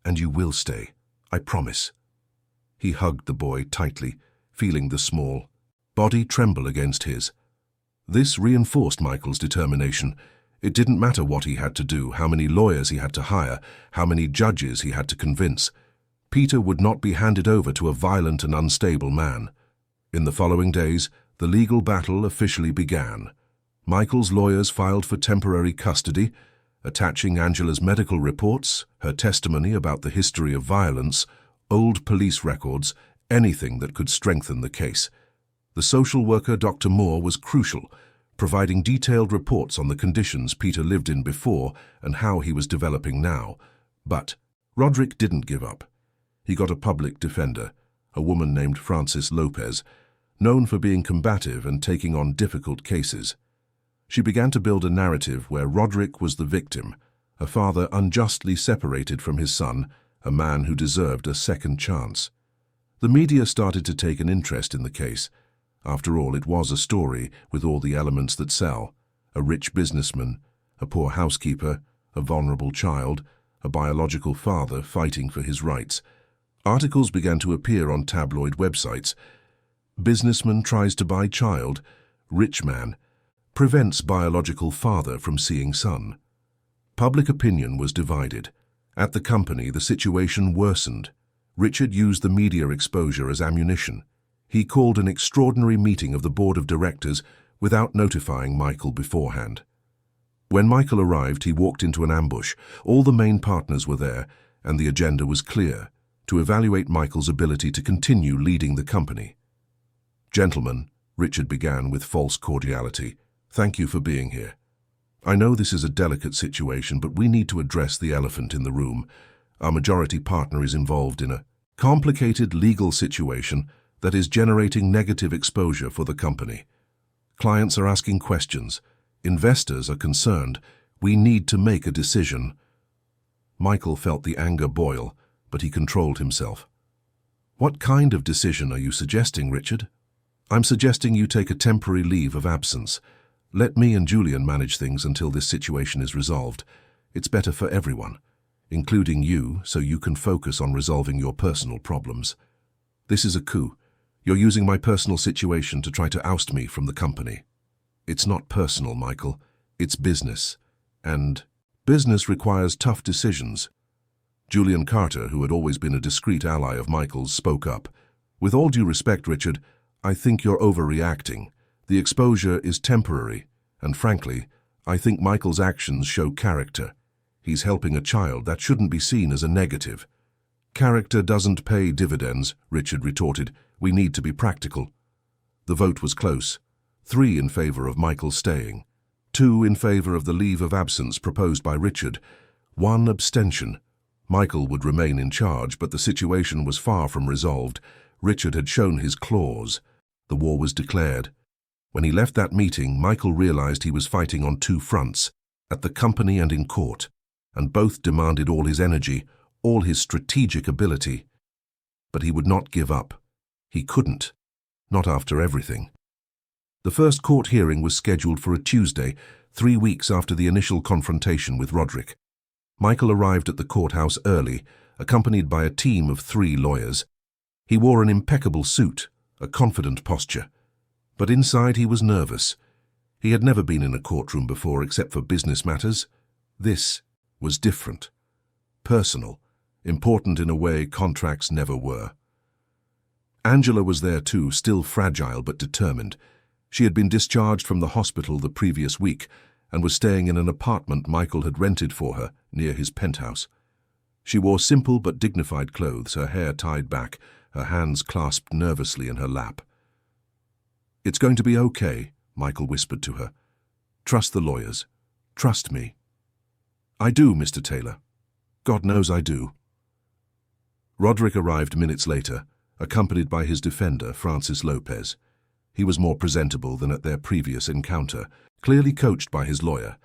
"And you will stay. I promise." He hugged the boy tightly, feeling the small body tremble against his. This reinforced Michael's determination. It didn't matter what he had to do, how many lawyers he had to hire, how many judges he had to convince. Peter would not be handed over to a violent and unstable man. In the following days, the legal battle officially began. Michael's lawyers filed for temporary custody, attaching Angela's medical reports, her testimony about the history of violence, old police records, anything that could strengthen the case. The social worker, Dr. Moore, was crucial, providing detailed reports on the conditions Peter lived in before and how he was developing now. But Roderick didn't give up. He got a public defender, a woman named Frances Lopez, known for being combative and taking on difficult cases. She began to build a narrative where Roderick was the victim, a father unjustly separated from his son, a man who deserved a second chance. The media started to take an interest in the case. After all, it was a story with all the elements that sell: a rich businessman, a poor housekeeper, a vulnerable child, a biological father fighting for his rights. Articles began to appear on tabloid websites. Businessman tries to buy child, rich man prevents biological father from seeing son. Public opinion was divided. At the company, the situation worsened. Richard used the media exposure as ammunition. He called an extraordinary meeting of the board of directors without notifying Michael beforehand. When Michael arrived, he walked into an ambush. All the main partners were there, and the agenda was clear: to evaluate Michael's ability to continue leading the company. "Gentlemen," Richard began with false cordiality, "thank you for being here. I know this is a delicate situation, but we need to address the elephant in the room. Our majority partner is involved in a complicated legal situation that is generating negative exposure for the company. Clients are asking questions. Investors are concerned. We need to make a decision." Michael felt the anger boil, but he controlled himself. "What kind of decision are you suggesting, Richard?" "I'm suggesting you take a temporary leave of absence. Let me and Julian manage things until this situation is resolved. It's better for everyone, including you, so you can focus on resolving your personal problems. This is a coup. You're using my personal situation to try to oust me from the company." "It's not personal, Michael. It's business. And business requires tough decisions." Julian Carter, who had always been a discreet ally of Michael's, spoke up. "With all due respect, Richard, I think you're overreacting. The exposure is temporary, and frankly, I think Michael's actions show character. He's helping a child. That shouldn't be seen as a negative." "Character doesn't pay dividends," Richard retorted. "We need to be practical." The vote was close. 3 in favor of Michael staying, 2 in favor of the leave of absence proposed by Richard, 1 abstention. Michael would remain in charge, but the situation was far from resolved. Richard had shown his claws. The war was declared. When he left that meeting, Michael realized he was fighting on 2 fronts, at the company and in court, and both demanded all his energy, all his strategic ability. But he would not give up. He couldn't, not after everything. The first court hearing was scheduled for a Tuesday, 3 weeks after the initial confrontation with Roderick. Michael arrived at the courthouse early, accompanied by a team of 3 lawyers. He wore an impeccable suit, a confident posture. But inside he was nervous. He had never been in a courtroom before except for business matters. This was different. Personal, important in a way contracts never were. Angela was there too, still fragile but determined. She had been discharged from the hospital the previous week and was staying in an apartment Michael had rented for her near his penthouse. She wore simple but dignified clothes, her hair tied back, her hands clasped nervously in her lap. "It's going to be okay," Michael whispered to her. "Trust the lawyers. Trust me." "I do, Mr. Taylor. God knows I do." Roderick arrived minutes later, accompanied by his defender, Frances Lopez. He was more presentable than at their previous encounter, clearly coached by his lawyer.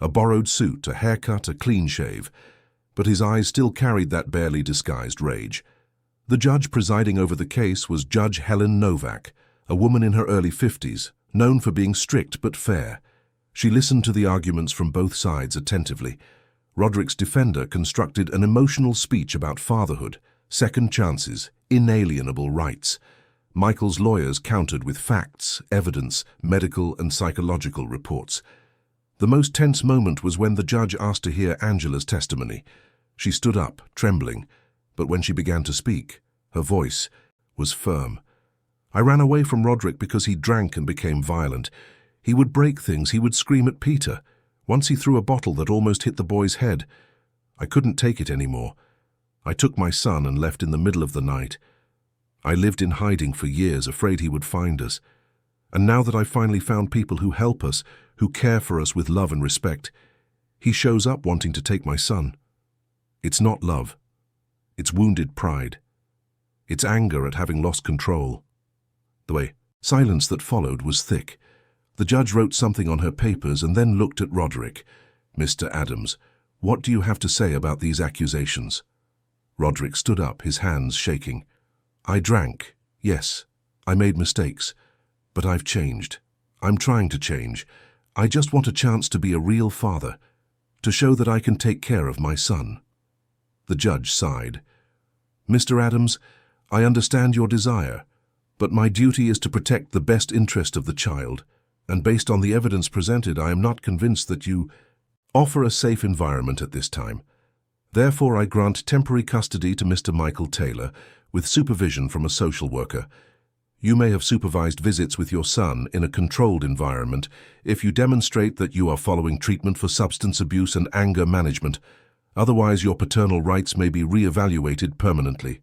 A borrowed suit, a haircut, a clean shave, but his eyes still carried that barely disguised rage. The judge presiding over the case was Judge Helen Novak, a woman in her early 50s, known for being strict but fair. She listened to the arguments from both sides attentively. Roderick's defender constructed an emotional speech about fatherhood, second chances, inalienable rights. Michael's lawyers countered with facts, evidence, medical and psychological reports. The most tense moment was when the judge asked to hear Angela's testimony. She stood up, trembling, but when she began to speak, her voice was firm. "I ran away from Roderick because he drank and became violent. He would break things, he would scream at Peter. Once he threw a bottle that almost hit the boy's head. I couldn't take it anymore. I took my son and left in the middle of the night. I lived in hiding for years, afraid he would find us. And now that I've finally found people who help us, who care for us with love and respect, he shows up wanting to take my son. It's not love. Its wounded pride, its anger at having lost control. The silence that followed was thick. The judge wrote something on her papers and then looked at Roderick. "Mr. Adams, what do you have to say about these accusations?" Roderick stood up, his hands shaking. "I drank, yes. I made mistakes. But I've changed. I'm trying to change. I just want a chance to be a real father, to show that I can take care of my son." The judge sighed. "Mr. Adams, I understand your desire, but my duty is to protect the best interest of the child, and based on the evidence presented, I am not convinced that you offer a safe environment at this time. Therefore, I grant temporary custody to Mr. Michael Taylor, with supervision from a social worker. You may have supervised visits with your son in a controlled environment if you demonstrate that you are following treatment for substance abuse and anger management. Otherwise, your paternal rights may be re-evaluated permanently."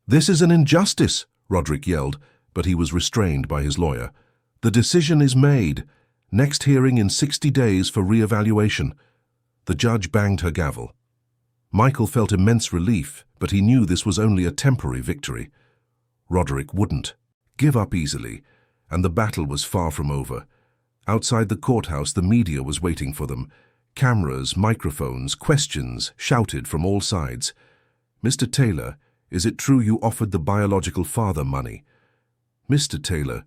"This is an injustice," Roderick yelled, but he was restrained by his lawyer. "The decision is made. Next hearing in 60 days for re-evaluation." The judge banged her gavel. Michael felt immense relief, but he knew this was only a temporary victory. Roderick wouldn't give up easily, and the battle was far from over. Outside the courthouse, the media was waiting for them. Cameras, microphones, questions shouted from all sides. "Mr. Taylor, is it true you offered the biological father money?" "Mr. Taylor,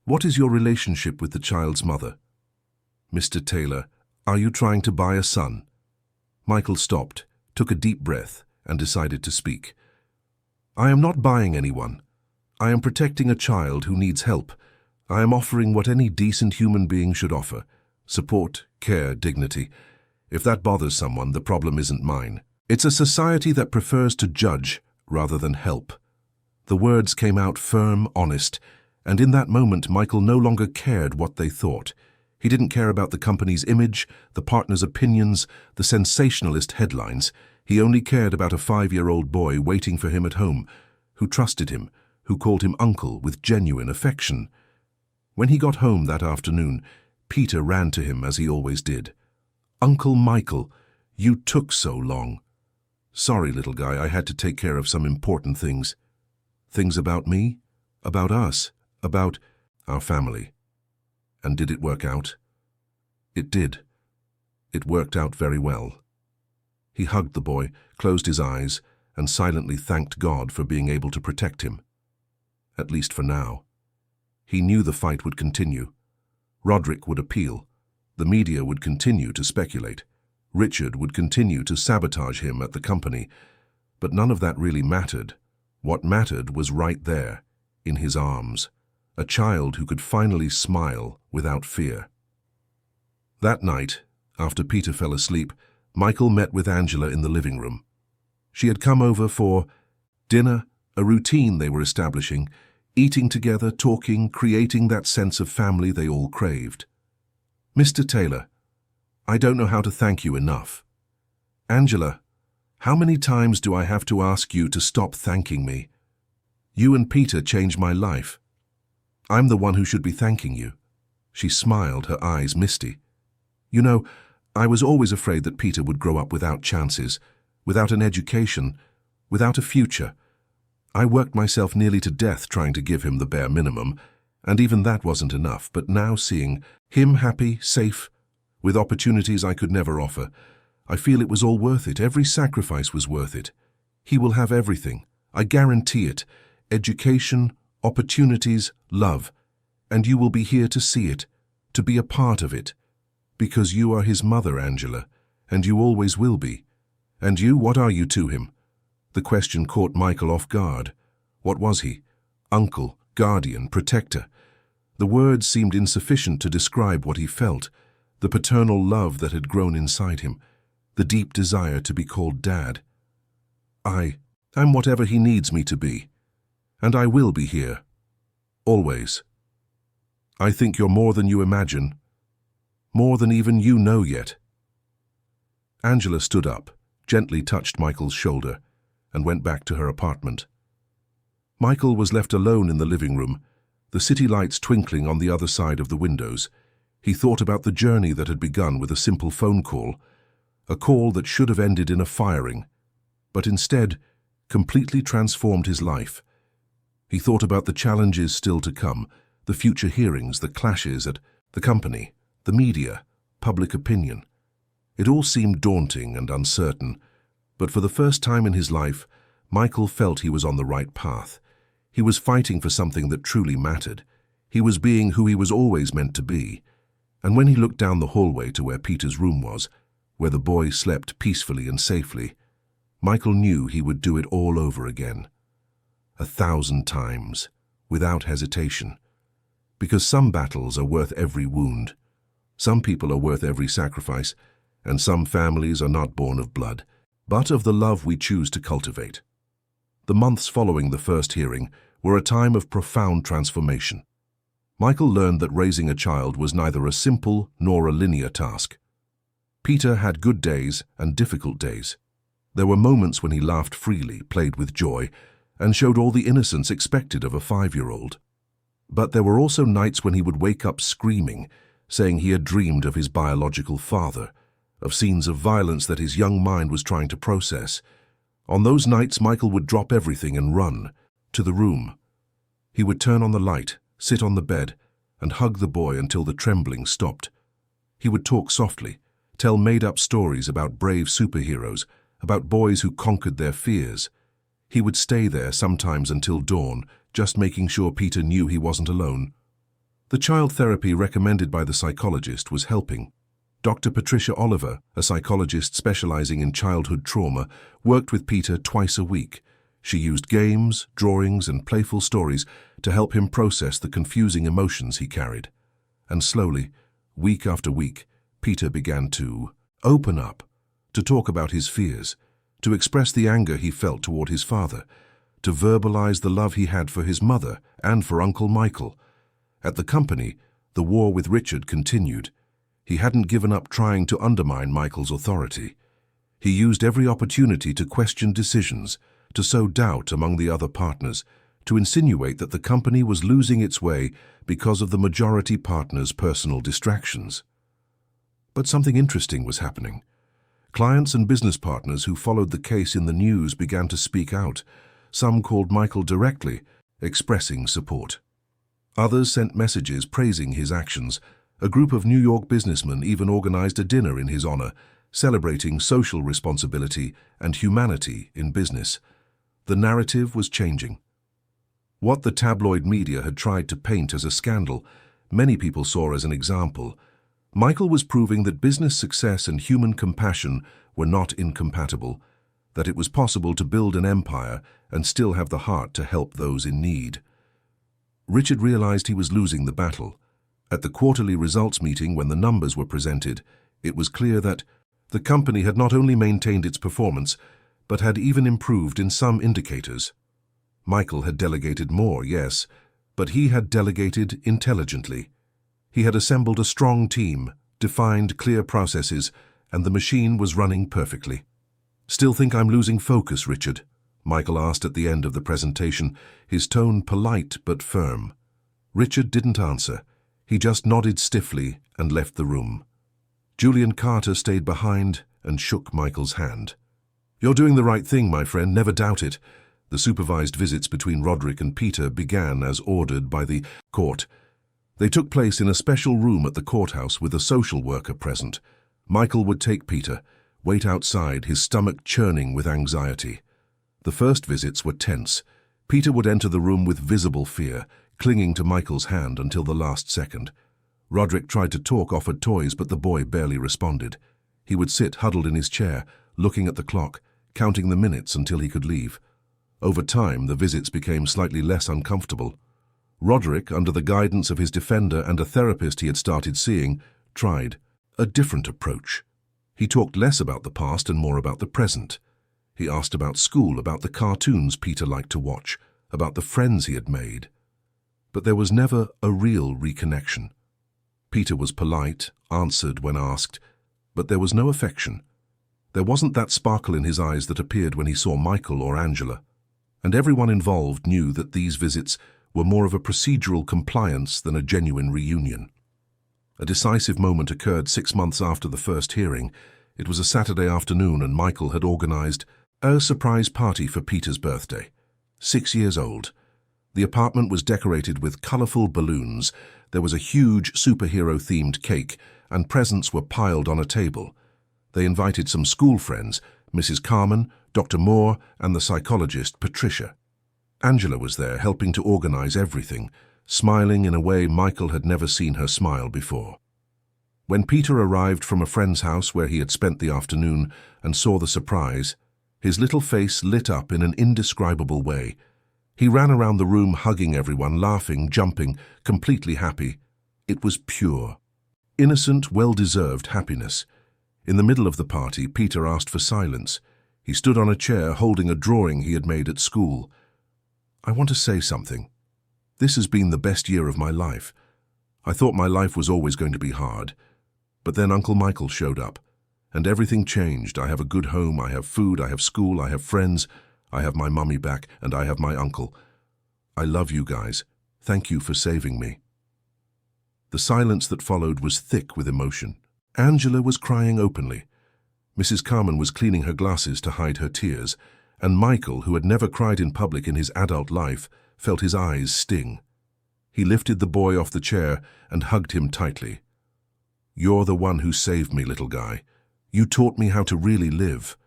what is your relationship with the child's mother?" "Mr. Taylor, are you trying to buy a son?" Michael stopped, took a deep breath, and decided to speak. "I am not buying anyone. I am protecting a child who needs help. I am offering what any decent human being should offer: support, care, dignity. If that bothers someone, the problem isn't mine. It's a society that prefers to judge rather than help." The words came out firm, honest, and in that moment Michael no longer cared what they thought. He didn't care about the company's image, the partner's opinions, the sensationalist headlines. He only cared about a 5-year-old boy waiting for him at home, who trusted him, who called him uncle with genuine affection. When he got home that afternoon, Peter ran to him as he always did. "Uncle Michael, you took so long." "Sorry, little guy, I had to take care of some important things." "Things about me? About us? About our family?" "And did it work out?" "It did. It worked out very well." He hugged the boy, closed his eyes, and silently thanked God for being able to protect him. At least for now. He knew the fight would continue. Roderick would appeal. The media would continue to speculate. Richard would continue to sabotage him at the company. But none of that really mattered. What mattered was right there, in his arms. A child who could finally smile without fear. That night, after Peter fell asleep, Michael met with Angela in the living room. She had come over for dinner, a routine they were establishing, eating together, talking, creating that sense of family they all craved. "Mr. Taylor, I don't know how to thank you enough." "Angela, how many times do I have to ask you to stop thanking me? You and Peter changed my life. I'm the one who should be thanking you." She smiled, her eyes misty. "You know, I was always afraid that Peter would grow up without chances, without an education, without a future. I worked myself nearly to death trying to give him the bare minimum, and even that wasn't enough. But now seeing him happy, safe, with opportunities I could never offer, I feel it was all worth it. Every sacrifice was worth it. He will have everything. I guarantee it. Education, opportunities, love. And you will be here to see it, to be a part of it. Because you are his mother, Angela, and you always will be. And you, what are you to him?" The question caught Michael off guard. What was he? Uncle, guardian, protector. The words seemed insufficient to describe what he felt, the paternal love that had grown inside him, the deep desire to be called Dad. I'm whatever he needs me to be, and I will be here, always. I think you're more than you imagine, more than even you know yet." Angela stood up, gently touched Michael's shoulder, and went back to her apartment. Michael was left alone in the living room, the city lights twinkling on the other side of the windows. He thought about the journey that had begun with a simple phone call, a call that should have ended in a firing, but instead completely transformed his life. He thought about the challenges still to come, the future hearings, the clashes at the company, the media, public opinion. It all seemed daunting and uncertain, but for the first time in his life, Michael felt he was on the right path. He was fighting for something that truly mattered. He was being who he was always meant to be. And when he looked down the hallway to where Peter's room was, where the boy slept peacefully and safely, Michael knew he would do it all over again. 1,000 times, without hesitation. Because some battles are worth every wound. Some people are worth every sacrifice, and some families are not born of blood, but of the love we choose to cultivate. The months following the first hearing were a time of profound transformation. Michael learned that raising a child was neither a simple nor a linear task. Peter had good days and difficult days. There were moments when he laughed freely, played with joy, and showed all the innocence expected of a 5-year-old. But there were also nights when he would wake up screaming, saying he had dreamed of his biological father, of scenes of violence that his young mind was trying to process. On those nights, Michael would drop everything and run to the room. He would turn on the light, sit on the bed, and hug the boy until the trembling stopped. He would talk softly, tell made-up stories about brave superheroes, about boys who conquered their fears. He would stay there sometimes until dawn, just making sure Peter knew he wasn't alone. The child therapy recommended by the psychologist was helping. Dr. Patricia Oliver, a psychologist specializing in childhood trauma, worked with Peter twice a week. She used games, drawings, and playful stories to help him process the confusing emotions he carried. And slowly, week after week, Peter began to open up, to talk about his fears, to express the anger he felt toward his father, to verbalize the love he had for his mother and for Uncle Michael. At the company, the war with Richard continued. He hadn't given up trying to undermine Michael's authority. He used every opportunity to question decisions, to sow doubt among the other partners, to insinuate that the company was losing its way because of the majority partner's personal distractions. But something interesting was happening. Clients and business partners who followed the case in the news began to speak out. Some called Michael directly, expressing support. Others sent messages praising his actions. A group of New York businessmen even organized a dinner in his honor, celebrating social responsibility and humanity in business. The narrative was changing. What the tabloid media had tried to paint as a scandal, many people saw as an example. Michael was proving that business success and human compassion were not incompatible, that it was possible to build an empire and still have the heart to help those in need. Richard realized he was losing the battle. At the quarterly results meeting, when the numbers were presented, it was clear that the company had not only maintained its performance, but had even improved in some indicators. Michael had delegated more, yes, but he had delegated intelligently. He had assembled a strong team, defined clear processes, and the machine was running perfectly. "Still think I'm losing focus, Richard?" Michael asked at the end of the presentation, his tone polite but firm. Richard didn't answer. He just nodded stiffly and left the room. Julian Carter stayed behind and shook Michael's hand. "You're doing the right thing, my friend, never doubt it." The supervised visits between Roderick and Peter began as ordered by the court. They took place in a special room at the courthouse with a social worker present. Michael would take Peter, wait outside, his stomach churning with anxiety. The first visits were tense. Peter would enter the room with visible fear, clinging to Michael's hand until the last second. Roderick tried to talk, offered toys, but the boy barely responded. He would sit huddled in his chair, looking at the clock, counting the minutes until he could leave. Over time, the visits became slightly less uncomfortable. Roderick, under the guidance of his defender and a therapist he had started seeing, tried a different approach. He talked less about the past and more about the present. He asked about school, about the cartoons Peter liked to watch, about the friends he had made. But there was never a real reconnection. Peter was polite, answered when asked, but there was no affection. There wasn't that sparkle in his eyes that appeared when he saw Michael or Angela. And everyone involved knew that these visits were more of a procedural compliance than a genuine reunion. A decisive moment occurred 6 months after the first hearing. It was a Saturday afternoon, and Michael had organized A surprise party for Peter's birthday. 6 years old. The apartment was decorated with colorful balloons, there was a huge superhero-themed cake, and presents were piled on a table. They invited some school friends, Mrs. Carmen, Dr. Moore, and the psychologist Patricia. Angela was there, helping to organize everything, smiling in a way Michael had never seen her smile before. When Peter arrived from a friend's house where he had spent the afternoon and saw the surprise, his little face lit up in an indescribable way. He ran around the room hugging everyone, laughing, jumping, completely happy. It was pure, innocent, well-deserved happiness. In the middle of the party, Peter asked for silence. He stood on a chair holding a drawing he had made at school. "I want to say something. This has been the best year of my life. I thought my life was always going to be hard. But then Uncle Michael showed up, and everything changed. I have a good home, I have food, I have school, I have friends, I have my mummy back, and I have my uncle. I love you guys. Thank you for saving me." The silence that followed was thick with emotion. Angela was crying openly. Mrs. Carmen was cleaning her glasses to hide her tears, and Michael, who had never cried in public in his adult life, felt his eyes sting. He lifted the boy off the chair and hugged him tightly. "You're the one who saved me, little guy. You taught me how to really live."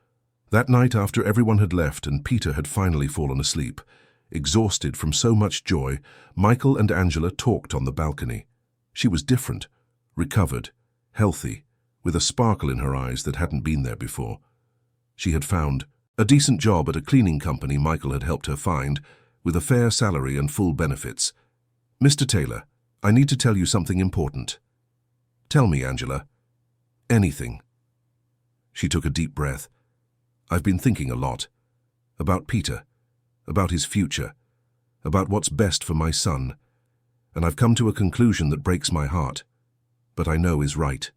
That night, after everyone had left and Peter had finally fallen asleep, exhausted from so much joy, Michael and Angela talked on the balcony. She was different, recovered, healthy, with a sparkle in her eyes that hadn't been there before. She had found a decent job at a cleaning company Michael had helped her find, with a fair salary and full benefits. "Mr. Taylor, I need to tell you something important." "Tell me, Angela." "Anything." She took a deep breath. "I've been thinking a lot. About Peter, about his future, about what's best for my son, and I've come to a conclusion that breaks my heart, but I know is right."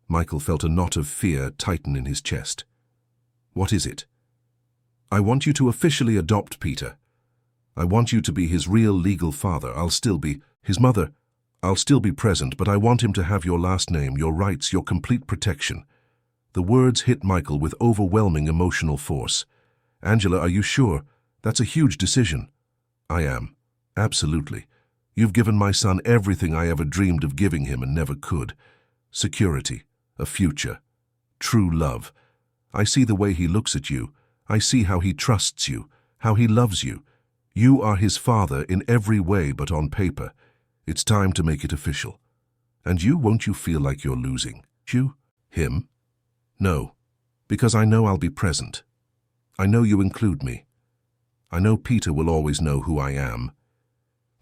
Michael felt a knot of fear tighten in his chest. "What is it?" "I want you to officially adopt Peter. I want you to be his real legal father. I'll still be his mother. I'll still be present, but I want him to have your last name, your rights, your complete protection." The words hit Michael with overwhelming emotional force. "Angela, are you sure? That's a huge decision." "I am. Absolutely. You've given my son everything I ever dreamed of giving him and never could. Security, a future, true love. I see the way he looks at you. I see how he trusts you, how he loves you. You are his father in every way but on paper. It's time to make it official. And won't you feel like you're losing? You? Him? No, because I know I'll be present. I know you include me. I know Peter will always know who I am.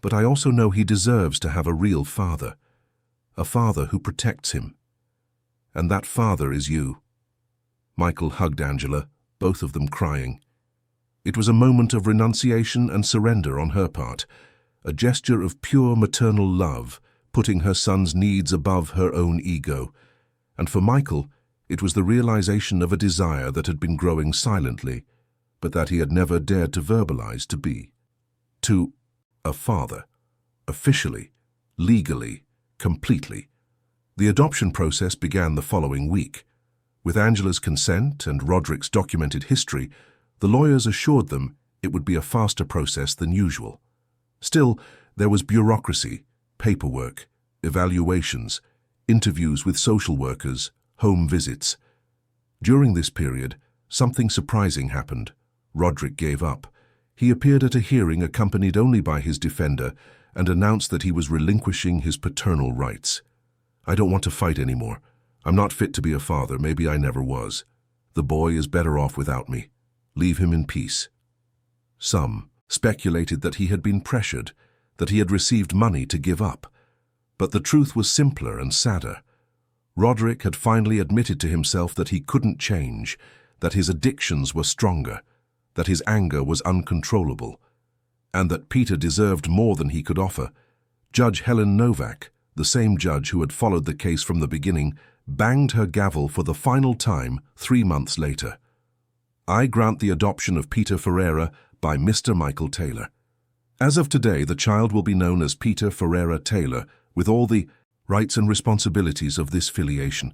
But I also know he deserves to have a real father, a father who protects him. And that father is you." Michael hugged Angela, both of them crying. It was a moment of renunciation and surrender on her part, a gesture of pure maternal love, putting her son's needs above her own ego. And for Michael, it was the realization of a desire that had been growing silently, but that he had never dared to verbalize to be. To a father, officially, legally, completely. The adoption process began the following week. With Angela's consent and Roderick's documented history, the lawyers assured them it would be a faster process than usual. Still, there was bureaucracy, paperwork, evaluations, interviews with social workers, home visits. During this period, something surprising happened. Roderick gave up. He appeared at a hearing accompanied only by his defender and announced that he was relinquishing his paternal rights. "I don't want to fight anymore. I'm not fit to be a father. Maybe I never was. The boy is better off without me. Leave him in peace." Some speculated that he had been pressured, that he had received money to give up. But the truth was simpler and sadder. Roderick had finally admitted to himself that he couldn't change, that his addictions were stronger, that his anger was uncontrollable, and that Peter deserved more than he could offer. Judge Helen Novak, the same judge who had followed the case from the beginning, banged her gavel for the final time 3 months later. "I grant the adoption of Peter Ferreira by Mr. Michael Taylor. As of today, the child will be known as Peter Ferreira Taylor, with all the rights and responsibilities of this filiation.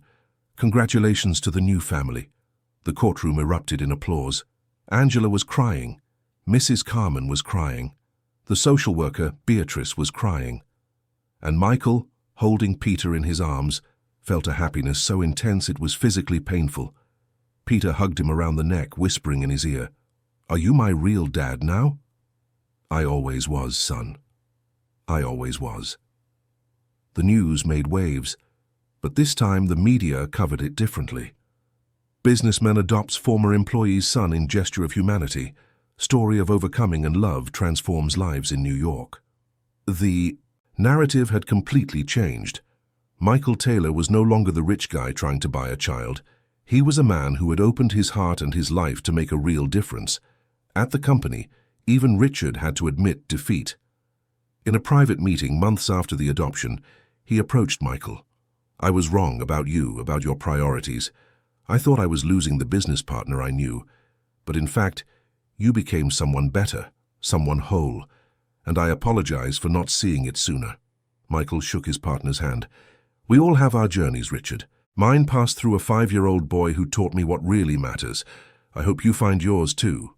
Congratulations to the new family. The courtroom erupted in applause. Angela was crying. Mrs. Carmen was crying. The social worker, Beatrice, was crying. And Michael, holding Peter in his arms, felt a happiness so intense it was physically painful. Peter hugged him around the neck, whispering in his ear, "Are you my real dad now?" "I always was, son. I always was." The news made waves, but this time the media covered it differently. Businessman adopts former employee's son in gesture of humanity. Story of overcoming and love transforms lives in New York. The narrative had completely changed. Michael Taylor was no longer the rich guy trying to buy a child. He was a man who had opened his heart and his life to make a real difference. At the company, even Richard had to admit defeat. In a private meeting months after the adoption, he approached Michael. "I was wrong about you, about your priorities. I thought I was losing the business partner I knew, but in fact, you became someone better, someone whole, and I apologize for not seeing it sooner." Michael shook his partner's hand. "We all have our journeys, Richard. Mine passed through a 5-year-old boy who taught me what really matters. I hope you find yours too."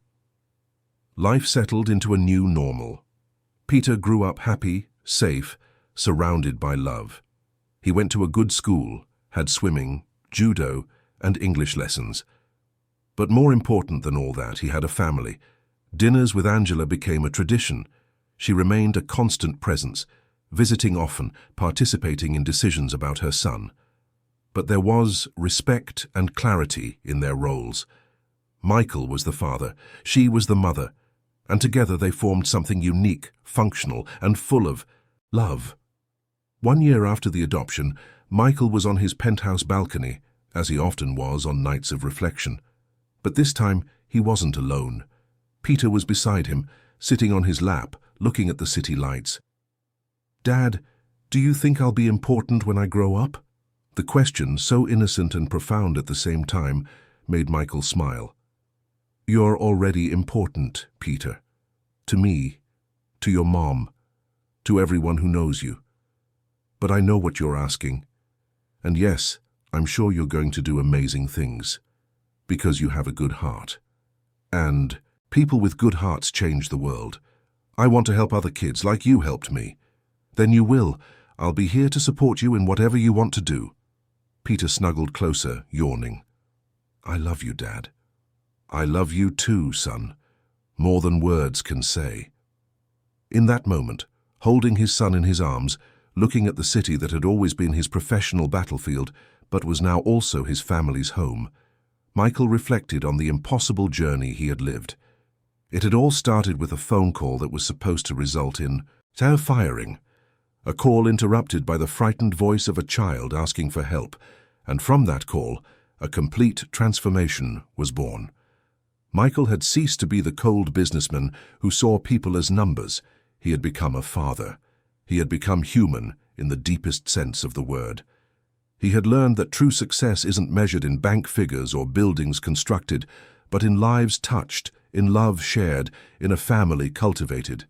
Life settled into a new normal. Peter grew up happy, safe, surrounded by love. He went to a good school, had swimming, judo, and English lessons. But more important than all that, he had a family. Dinners with Angela became a tradition. She remained a constant presence, visiting often, participating in decisions about her son. But there was respect and clarity in their roles. Michael was the father, she was the mother, and together they formed something unique, functional, and full of love. 1 year after the adoption, Michael was on his penthouse balcony, as he often was on nights of reflection. But this time, he wasn't alone. Peter was beside him, sitting on his lap, looking at the city lights. "Dad, do you think I'll be important when I grow up?" The question, so innocent and profound at the same time, made Michael smile. "You're already important, Peter. To me, to your mom, to everyone who knows you. But I know what you're asking. And yes, I'm sure you're going to do amazing things, because you have a good heart. And people with good hearts change the world. I want to help other kids like you helped me. Then you will. I'll be here to support you in whatever you want to do." Peter snuggled closer, yawning. "I love you, Dad. I love you too, son. More than words can say." In that moment, holding his son in his arms, looking at the city that had always been his professional battlefield, but was now also his family's home, Michael reflected on the impossible journey he had lived. It had all started with a phone call that was supposed to result in firing. A call interrupted by the frightened voice of a child asking for help, and from that call, a complete transformation was born. Michael had ceased to be the cold businessman who saw people as numbers. He had become a father. He had become human in the deepest sense of the word. He had learned that true success isn't measured in bank figures or buildings constructed, but in lives touched, in love shared, in a family cultivated.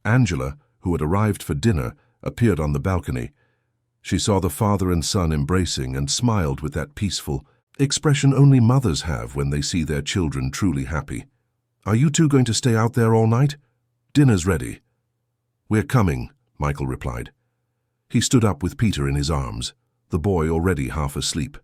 Angela, who had arrived for dinner, appeared on the balcony. She saw the father and son embracing and smiled with that peaceful expression only mothers have when they see their children truly happy. "Are you two going to stay out there all night? Dinner's ready." "We're coming," Michael replied. He stood up with Peter in his arms, the boy already half asleep.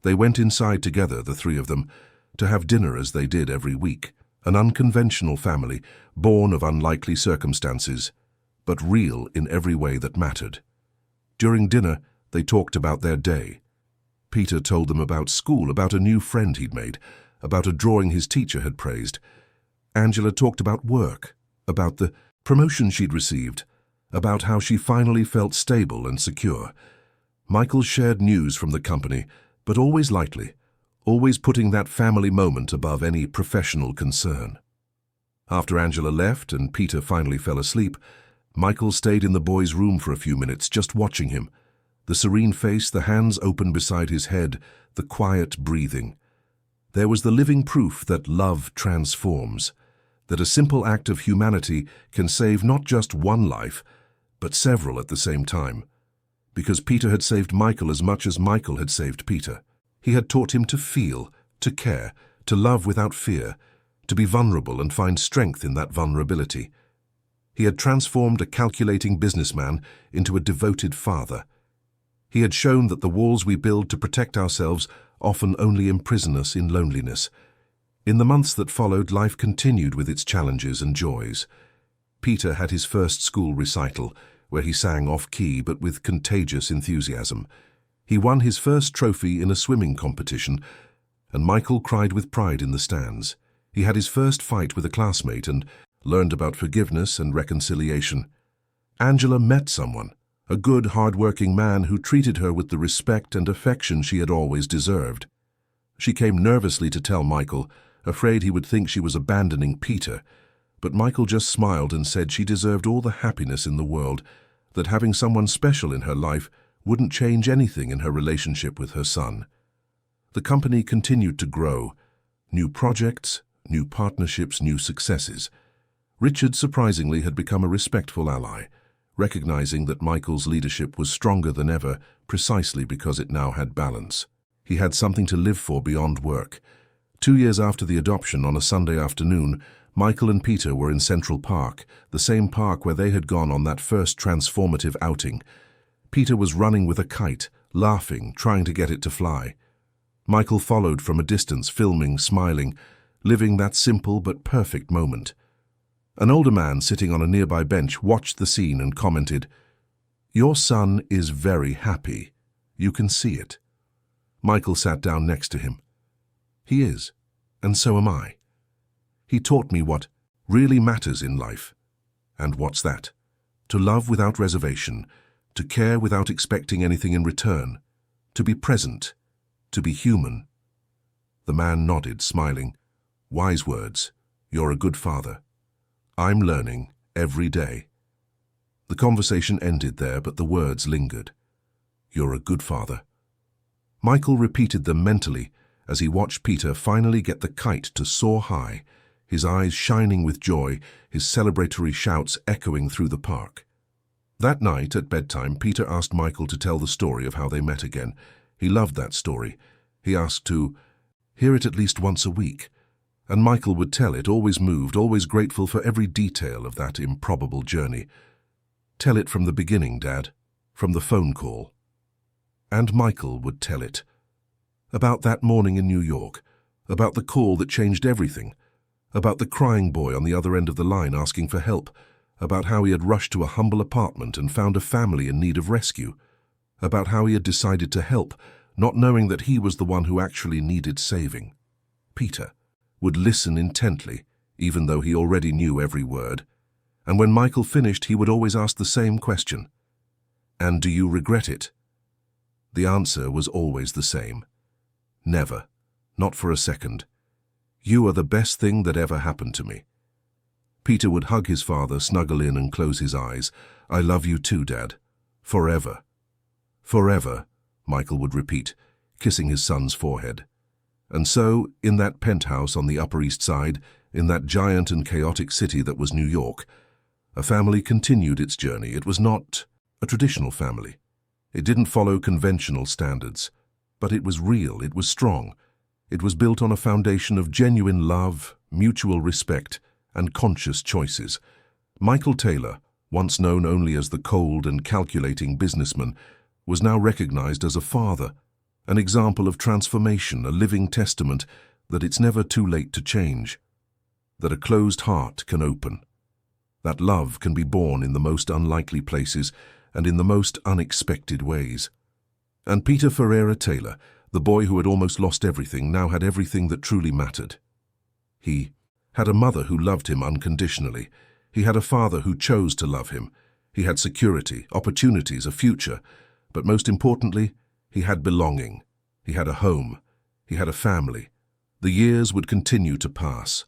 They went inside together, the three of them, to have dinner as they did every week, an unconventional family, born of unlikely circumstances, but real in every way that mattered. During dinner, they talked about their day. Peter told them about school, about a new friend he'd made, about a drawing his teacher had praised. Angela talked about work, about the promotion she'd received, about how she finally felt stable and secure. Michael shared news from the company, but always lightly, always putting that family moment above any professional concern. After Angela left and Peter finally fell asleep, Michael stayed in the boy's room for a few minutes, just watching him. The serene face, the hands open beside his head, the quiet breathing. There was the living proof that love transforms, that a simple act of humanity can save not just one life, but several at the same time. Because Peter had saved Michael as much as Michael had saved Peter. He had taught him to feel, to care, to love without fear, to be vulnerable and find strength in that vulnerability. He had transformed a calculating businessman into a devoted father. He had shown that the walls we build to protect ourselves often only imprison us in loneliness. In the months that followed, life continued with its challenges and joys. Peter had his first school recital, where he sang off-key but with contagious enthusiasm. He won his first trophy in a swimming competition, and Michael cried with pride in the stands. He had his first fight with a classmate and learned about forgiveness and reconciliation. Angela met someone, a good, hard-working man who treated her with the respect and affection she had always deserved. She came nervously to tell Michael, afraid he would think she was abandoning Peter, but Michael just smiled and said she deserved all the happiness in the world, that having someone special in her life wouldn't change anything in her relationship with her son. The company continued to grow. New projects, new partnerships, new successes. Richard, surprisingly, had become a respectful ally, recognizing that Michael's leadership was stronger than ever precisely because it now had balance. He had something to live for beyond work. 2 years after the adoption, on a Sunday afternoon, Michael and Peter were in Central Park, the same park where they had gone on that first transformative outing. Peter was running with a kite, laughing, trying to get it to fly. Michael followed from a distance, filming, smiling, living that simple but perfect moment. An older man sitting on a nearby bench watched the scene and commented, "Your son is very happy. You can see it." Michael sat down next to him. "He is, and so am I. He taught me what really matters in life. And what's that? To love without reservation, to care without expecting anything in return, to be present, to be human." The man nodded, smiling. "Wise words. You're a good father. I'm learning every day." The conversation ended there, but the words lingered. "You're a good father." Michael repeated them mentally as he watched Peter finally get the kite to soar high, his eyes shining with joy, his celebratory shouts echoing through the park. That night at bedtime, Peter asked Michael to tell the story of how they met again. He loved that story. He asked to hear it at least once a week. And Michael would tell it, always moved, always grateful for every detail of that improbable journey. "Tell it from the beginning, Dad, from the phone call." And Michael would tell it. About that morning in New York, about the call that changed everything, about the crying boy on the other end of the line asking for help, about how he had rushed to a humble apartment and found a family in need of rescue, about how he had decided to help, not knowing that he was the one who actually needed saving. Peter would listen intently, even though he already knew every word. And when Michael finished, he would always ask the same question. "And do you regret it?" The answer was always the same. "Never. Not for a second. You are the best thing that ever happened to me." Peter would hug his father, snuggle in and close his eyes. "I love you too, Dad. Forever." "Forever," Michael would repeat, kissing his son's forehead. And so, in that penthouse on the Upper East Side, in that giant and chaotic city that was New York, a family continued its journey. It was not a traditional family. It didn't follow conventional standards. But it was real, it was strong. It was built on a foundation of genuine love, mutual respect, and conscious choices. Michael Taylor, once known only as the cold and calculating businessman, was now recognized as a father, an example of transformation, a living testament that it's never too late to change, that a closed heart can open, that love can be born in the most unlikely places and in the most unexpected ways. And Peter Ferreira Taylor, the boy who had almost lost everything, now had everything that truly mattered. He had a mother who loved him unconditionally. He had a father who chose to love him. He had security, opportunities, a future, but most importantly, he had belonging. He had a home. He had a family. The years would continue to pass.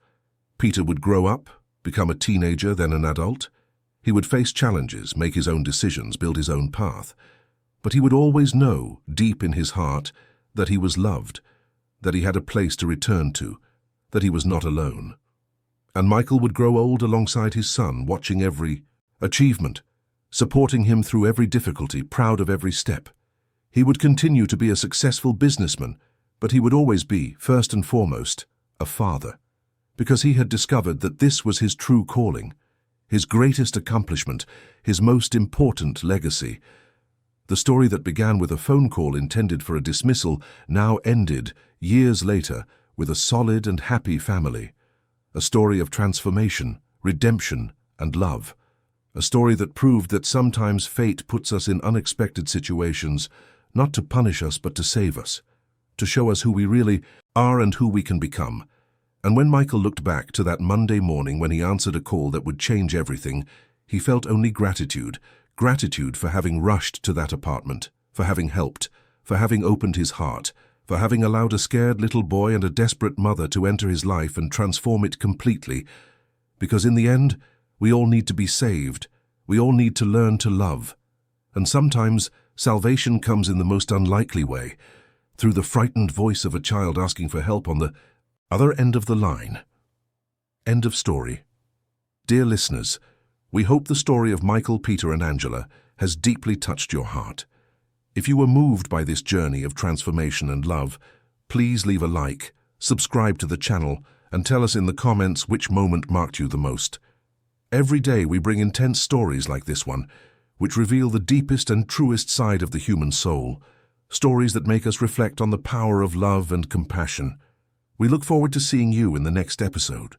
Peter would grow up, become a teenager, then an adult. He would face challenges, make his own decisions, build his own path. But he would always know, deep in his heart, that he was loved, that he had a place to return to, that he was not alone. And Michael would grow old alongside his son, watching every achievement, supporting him through every difficulty, proud of every step. He would continue to be a successful businessman, But he would always be, first and foremost, a father, because he had discovered that this was his true calling, his greatest accomplishment, his most important legacy. The story that began with a phone call intended for a dismissal now ended, years later, with a solid and happy family. A story of transformation, redemption, and love. A story that proved that sometimes fate puts us in unexpected situations, not to punish us but to save us, to show us who we really are and who we can become. And when Michael looked back to that Monday morning when he answered a call that would change everything, he felt only gratitude. Gratitude for having rushed to that apartment, for having helped, for having opened his heart, for having allowed a scared little boy and a desperate mother to enter his life and transform it completely. Because in the end, we all need to be saved. We all need to learn to love. And sometimes, salvation comes in the most unlikely way, through the frightened voice of a child asking for help on the other end of the line. End of story. Dear listeners, we hope the story of Michael, Peter, and Angela has deeply touched your heart. If you were moved by this journey of transformation and love, please leave a like, subscribe to the channel, and tell us in the comments which moment marked you the most. Every day we bring intense stories like this one, which reveal the deepest and truest side of the human soul, stories that make us reflect on the power of love and compassion. We look forward to seeing you in the next episode.